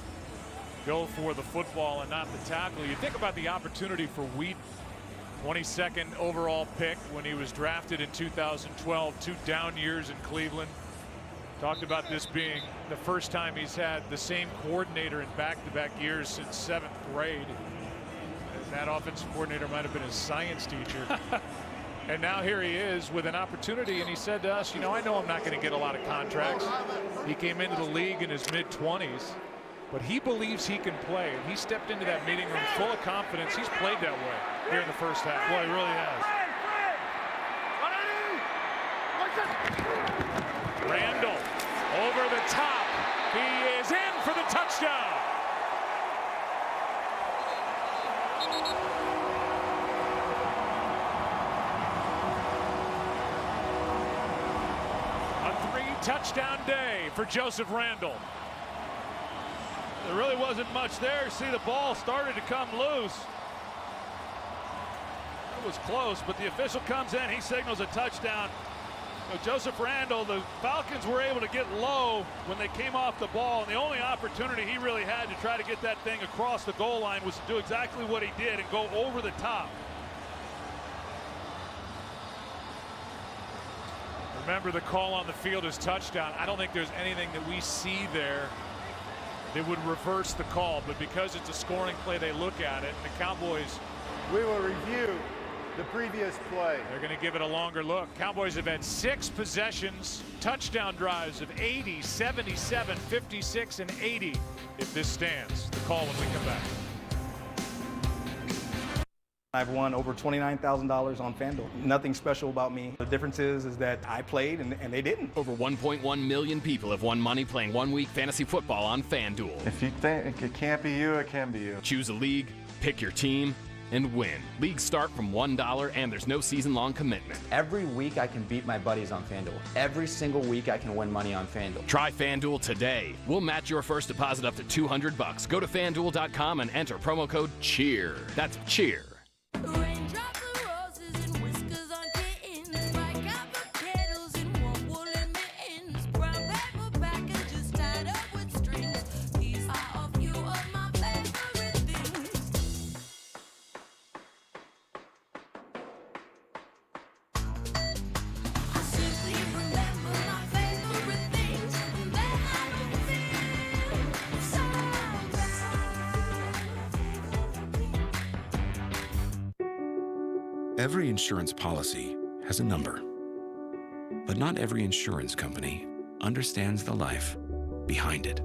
go for the football and not the tackle. You think about the opportunity for Weeden. 22nd overall pick when he was drafted in 2012, 2 down years in Cleveland. Talked about this being the first time he's had the same coordinator in back-to-back years since 7th grade. And that offensive coordinator might have been his science teacher. And now here he is with an opportunity, and he said to us, you know, I know I'm not going to get a lot of contracts. He came into the league in his mid-20s, but he believes he can play, and he stepped into that meeting room full of confidence. He's played that way here in the first half. Boy, he really has. Randall over the top. He is in for the touchdown. A 3-touchdown day for Joseph Randall. There really wasn't much there. See, the ball started to come loose. It was close, but the official comes in. He signals a touchdown. So Joseph Randall, the Falcons were able to get low when they came off the ball, and the only opportunity he really had to try to get that thing across the goal line was to do exactly what he did and go over the top. Remember, the call on the field is touchdown. I don't think there's anything that we see there that would reverse the call, but because it's a scoring play, they look at it, and the Cowboys, we will review the previous play. They're going to give it a longer look. Cowboys have had 6 possessions, touchdown drives of 80, 77, 56, and 80. If this stands, the call when we come back. I've won over $29,000 on FanDuel. Nothing special about me. The difference is that I played and they didn't. Over 1.1 million people have won money playing one-week fantasy football on FanDuel. If you think it can't be you, it can be you. Choose a league, pick your team, and win. Leagues start from $1 and there's no season-long commitment. Every week I can beat my buddies on FanDuel. Every single week I can win money on FanDuel. Try FanDuel today. We'll match your first deposit up to $200. Go to FanDuel.com and enter promo code CHEER. That's CHEER. Every insurance policy has a number, but not every insurance company understands the life behind it.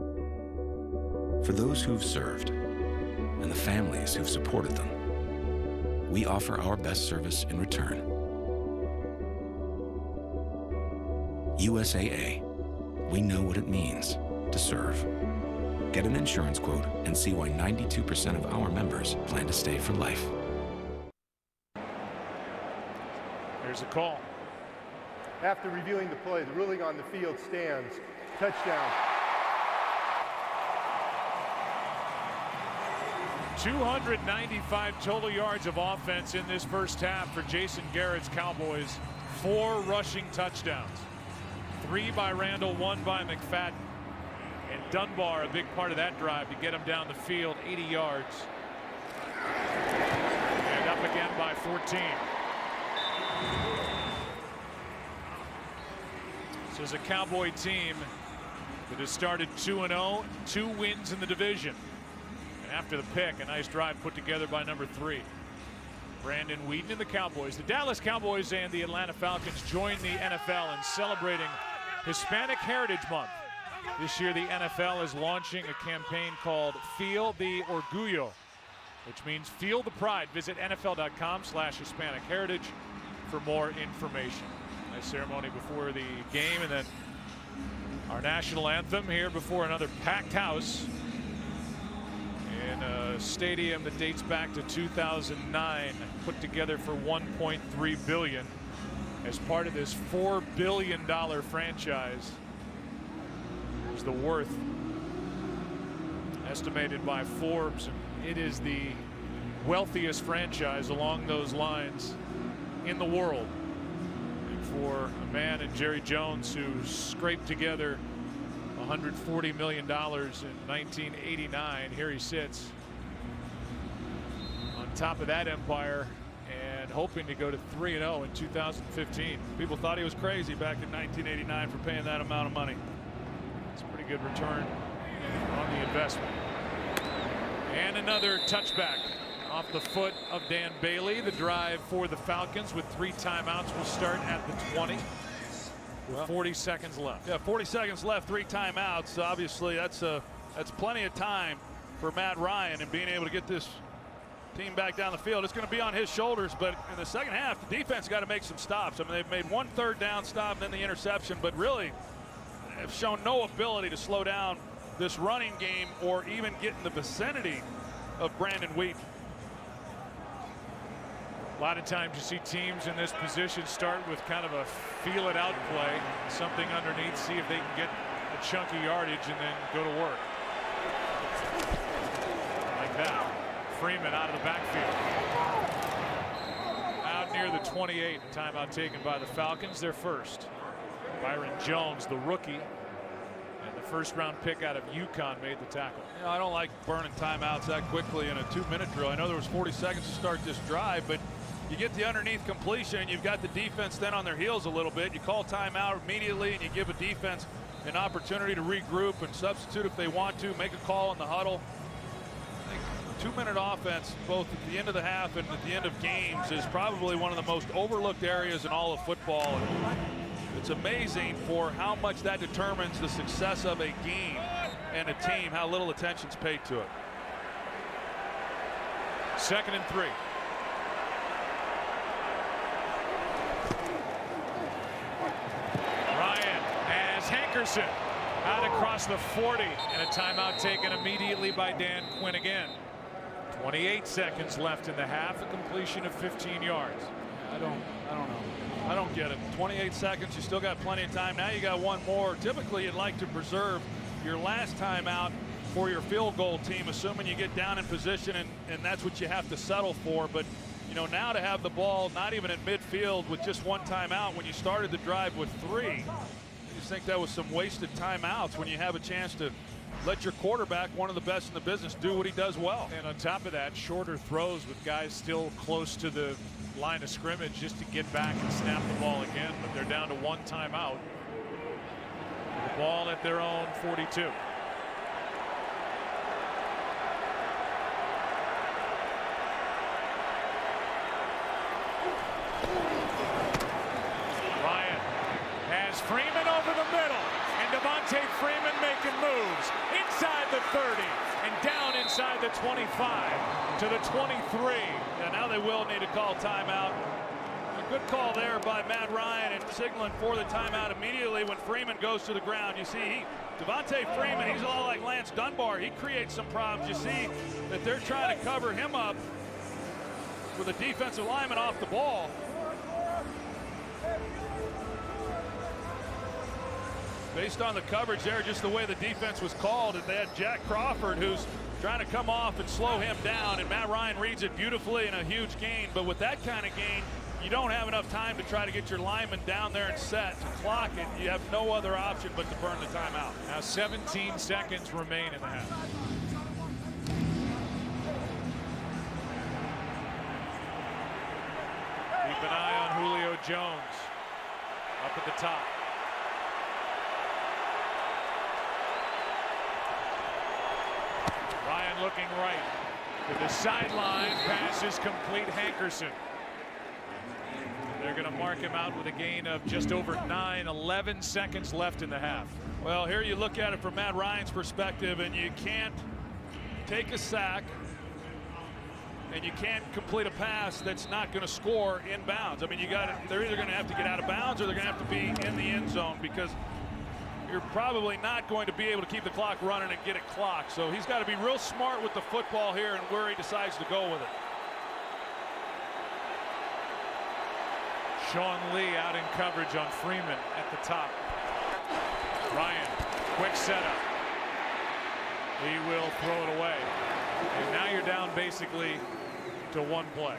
For those who've served and the families who've supported them, we offer our best service in return. USAA, we know what it means to serve. Get an insurance quote and see why 92% of our members plan to stay for life. There's a call. After reviewing the play, the ruling on the field stands. Touchdown. 295 total yards of offense in this first half for Jason Garrett's Cowboys. 4 rushing touchdowns. 3 by Randall, 1 by McFadden. And Dunbar, a big part of that drive to get him down the field, 80 yards. And up again by 14. This is a Cowboy team that has started 2-0, 2 wins in the division. And after the pick, a nice drive put together by number 3. Brandon Weeden and the Cowboys. The Dallas Cowboys and the Atlanta Falcons join the NFL in celebrating Hispanic Heritage Month. This year, the NFL is launching a campaign called Feel the Orgullo, which means feel the pride. Visit NFL.com/Hispanic Heritage for more information. Nice ceremony before the game, and then our national anthem here before another packed house in a stadium that dates back to 2009, put together for $1.3 billion as part of this $4 billion franchise. Is the worth estimated by Forbes. It is the wealthiest franchise along those lines in the world. And for a man in Jerry Jones who scraped together $140 million in 1989, here he sits on top of that empire and hoping to go to 3-0 in 2015. People thought he was crazy back in 1989 for paying that amount of money. a good return on the investment. And another touchback off the foot of Dan Bailey. The drive for the Falcons with 3 timeouts will start at the 20 with 40 seconds left. Yeah, 40 seconds left, 3 timeouts. Obviously, that's plenty of time for Matt Ryan and being able to get this team back down the field. It's going to be on his shoulders, but in the second half, the defense got to make some stops. I mean, they've made 1 third down stop and then the interception, but really have shown no ability to slow down this running game or even get in the vicinity of Brandon Weeden. A lot of times you see teams in this position start with kind of a feel it out play, something underneath, see if they can get a chunky yardage and then go to work. Like that. Freeman out of the backfield. Out near the 28, timeout taken by the Falcons, their first. Byron Jones, the rookie, and the first-round pick out of UConn made the tackle. You know, I don't like burning timeouts that quickly in a 2-minute drill. I know there was 40 seconds to start this drive, but you get the underneath completion, you've got the defense then on their heels a little bit. You call timeout immediately, and you give a defense an opportunity to regroup and substitute if they want to, make a call in the huddle. I think 2-minute offense, both at the end of the half and at the end of games, is probably one of the most overlooked areas in all of football. And it's amazing for how much that determines the success of a game and a team, how little attention's paid to it. 2nd and 3. Ryan has Hankerson out across the 40, and a timeout taken immediately by Dan Quinn again. 28 seconds left in the half, a completion of 15 yards. I don't know. I don't get it. 28 seconds, you still got plenty of time. Now you got 1 more. Typically, you'd like to preserve your last timeout for your field goal team, assuming you get down in position, and that's what you have to settle for. But, you know, now to have the ball not even in midfield with just 1 timeout when you started the drive with 3, I just think that was some wasted timeouts when you have a chance to let your quarterback, one of the best in the business, do what he does well. And on top of that, shorter throws with guys still close to the line of scrimmage just to get back and snap the ball again, but they're down to 1 timeout. The ball at their own 42. Ryan has Freeman over the middle, and Devontae Freeman making moves inside the 30 and down inside the 25 to the 23. And now they will need to call timeout. A good call there by Matt Ryan and signaling for the timeout immediately when Freeman goes to the ground. You see, Devontae Freeman, he's a lot like Lance Dunbar. He creates some problems. You see that they're trying to cover him up with a defensive lineman off the ball. Based on the coverage there, just the way the defense was called, and they had Jack Crawford, who's trying to come off and slow him down, and Matt Ryan reads it beautifully in a huge gain. But with that kind of gain, you don't have enough time to try to get your lineman down there and set to clock it. You have no other option but to burn the timeout. Now 17 seconds remain in the half. Keep an eye on Julio Jones up at the top. Ryan looking right to the sideline. Pass is complete. Hankerson. They're going to mark him out with a gain of just over 9. 11 seconds left in the half. Well, here you look at it from Matt Ryan's perspective, and you can't take a sack and you can't complete a pass that's not going to score inbounds. I mean, they're either going to have to get out of bounds or they're going to have to be in the end zone, because you're probably not going to be able to keep the clock running and get it clocked. So he's got to be real smart with the football here and where he decides to go with it. Sean Lee out in coverage on Freeman at the top. Ryan, quick setup. He will throw it away. And now you're down basically to 1 play.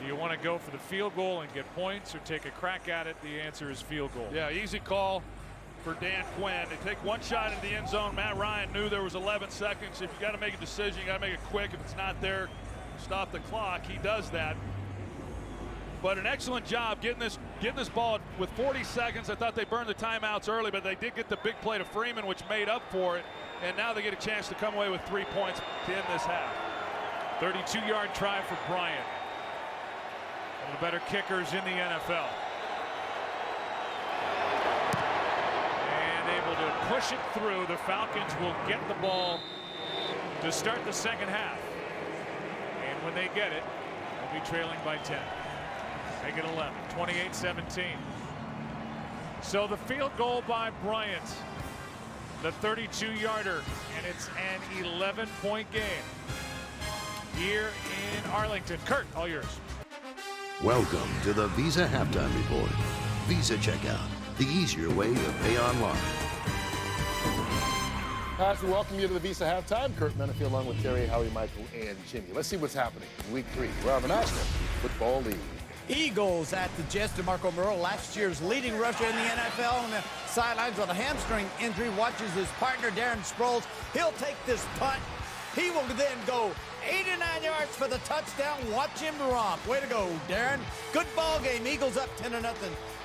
Do you want to go for the field goal and get points, or take a crack at it? The answer is field goal. Yeah, easy call for Dan Quinn. They take one shot in the end zone. Matt Ryan knew there was 11 seconds. If you got to make a decision, you got to make it quick. If it's not there, stop the clock. He does that. But an excellent job getting this ball with 40 seconds. I thought they burned the timeouts early, but they did get the big play to Freeman, which made up for it. And now they get a chance to come away with 3 points to end this half. 32-yard try for Bryant. One of the better kickers in the NFL. And able to push it through. The Falcons will get the ball to start the second half. And when they get it, they'll be trailing by 10. Make it 11, 28-17. So the field goal by Bryant, the 32-yarder, and it's an 11-point game here in Arlington. Kurt, all yours. Welcome to the Visa Halftime Report. Visa Checkout, the easier way to pay online. As we welcome you to the Visa Halftime, Kurt Menefee along with Terry, Howie, Michael, and Jimmy. Let's see what's happening in Week 3 around the National Football League. Eagles at the Jets. DeMarco Murrow, last year's leading rusher in the NFL, on the sidelines with a hamstring injury, watches his partner Darren Sproles. He'll take this punt. He will then go 89 yards for the touchdown. Watch him romp. Way to go, Darren. Good ball game. Eagles up 10-0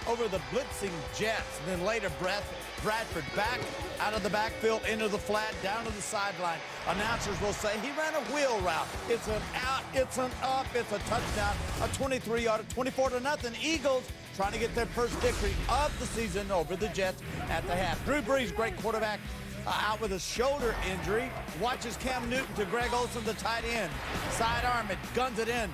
over the blitzing Jets. And then later, Bradford back out of the backfield into the flat, down to the sideline. Announcers will say he ran a wheel route. It's an out, it's an up, it's a touchdown. A 23-yarder, 24-0. Eagles trying to get their first victory of the season over the Jets at the half. Drew Brees, great quarterback, out with a shoulder injury. Watches Cam Newton to Greg Olsen, the tight end. Side arm it, guns it in.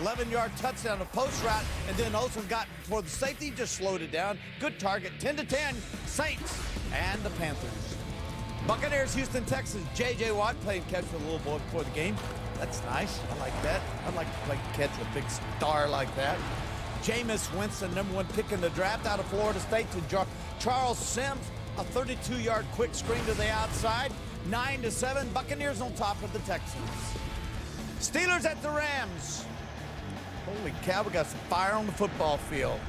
11-yard touchdown, a post route, and then Olsen got for the safety, just slowed it down. Good target, 10-10, Saints and the Panthers. Buccaneers, Houston, Texas. J.J. Watt playing catch with a little boy before the game. That's nice. I like that. I'd like to play catch a big star like that. Jameis Winston, #1 pick in the draft out of Florida State to Charles Sims. A 32-yard quick screen to the outside. 9-7. Buccaneers on top of the Texans. Steelers at the Rams. Holy cow, we got some fire on the football field.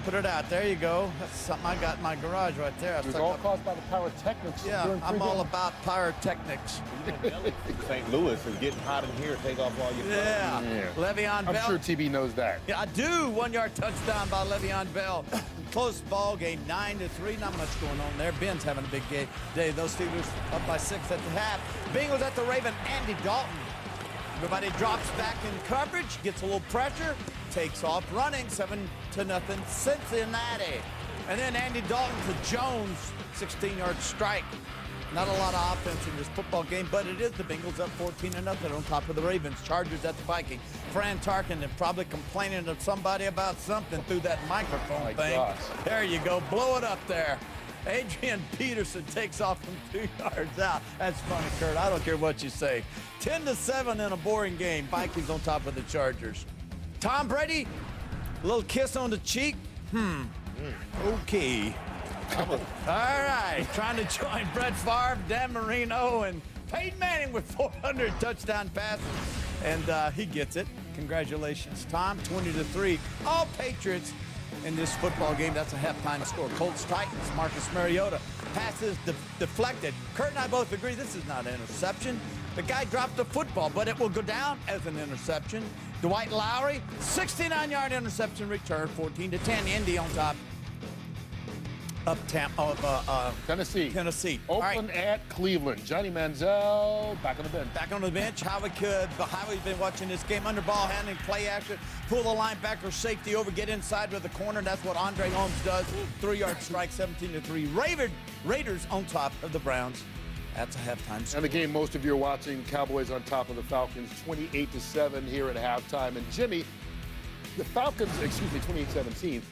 Put it out. There you go. That's something I got in my garage right there. It was all caused by the pyrotechnics. Yeah, I'm all about pyrotechnics. St. Louis is getting hot in here. Take off all your clothes. Yeah. Le'Veon Bell. I'm sure TB knows that. Yeah, I do. 1-yard touchdown by Le'Veon Bell. Close ball game, 9-3. Not much going on there. Ben's having a big day. Those Steelers up by 6 at the half. Bengals at the Raven. Andy Dalton. Everybody drops back in coverage, gets a little pressure, takes off running, 7-0 Cincinnati. And then Andy Dalton to Jones, 16-yard strike. Not a lot of offense in this football game, but it is the Bengals up 14-0 on top of the Ravens. Chargers at the Vikings. Fran Tarkenton probably complaining to somebody about something through that microphone thing. Gosh. There you go, blow it up there. Adrian Peterson takes off from 2 yards out. That's funny, Kurt. I don't care what you say. 10-7 in a boring game. Vikings on top of the Chargers. Tom Brady, a little kiss on the cheek. Okay. All right. Trying to join Brett Favre, Dan Marino, and Peyton Manning with 400 touchdown passes. And he gets it. Congratulations, Tom. 20-3. All Patriots in this football game. That's a halftime score. Colts Titans. Marcus Mariota passes deflected. Kurt and I both agree this is not an interception. The guy dropped the football, but it will go down as an interception. Dwight Lowry, 69-yard interception return, 14-10. Indy on top of Tennessee. Oakland at Cleveland. Johnny Manziel back on the bench. Back on the bench. Howie's been watching this game. Under ball handling, play action, pull the linebacker, safety over, get inside with the corner. That's what Andre Holmes does. 3-yard strike, 17-3. Raiders on top of the Browns. That's a halftime score. And the game most of you are watching, Cowboys on top of the Falcons, 28-7 here at halftime. And Jimmy, the Falcons, 28-17.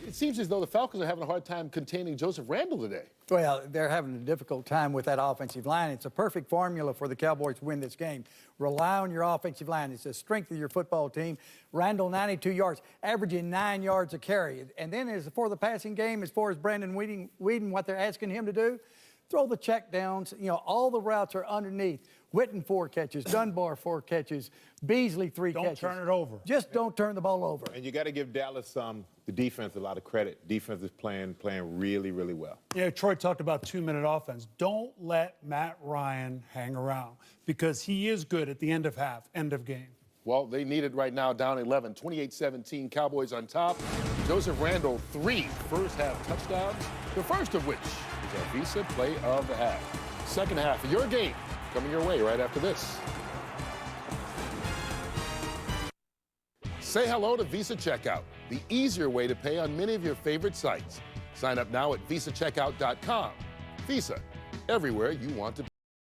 It seems as though the Falcons are having a hard time containing Joseph Randle today. Well, they're having a difficult time with that offensive line. It's a perfect formula for the Cowboys to win this game. Rely on your offensive line. It's the strength of your football team. Randle, 92 yards, averaging 9 yards a carry. And then as for the passing game, as far as Brandon Weeden, what they're asking him to do, throw the check downs. You know, all the routes are underneath. Witten, 4 catches. Dunbar, 4 catches. Beasley, 3 catches. Don't turn it over. Just don't turn the ball over. And you got to give Dallas the defense a lot of credit. Defense is playing really, really well. Yeah, Troy talked about 2-minute offense. Don't let Matt Ryan hang around because he is good at the end of half, end of game. Well, they need it right now, down 11, 28-17, Cowboys on top. Joseph Randle, 3 first-half touchdowns, the first of which is our Visa Play of the Half. Second half of your game coming your way right after this. Say hello to Visa Checkout, the easier way to pay on many of your favorite sites. Sign up now at visacheckout.com. Visa, everywhere you want to be.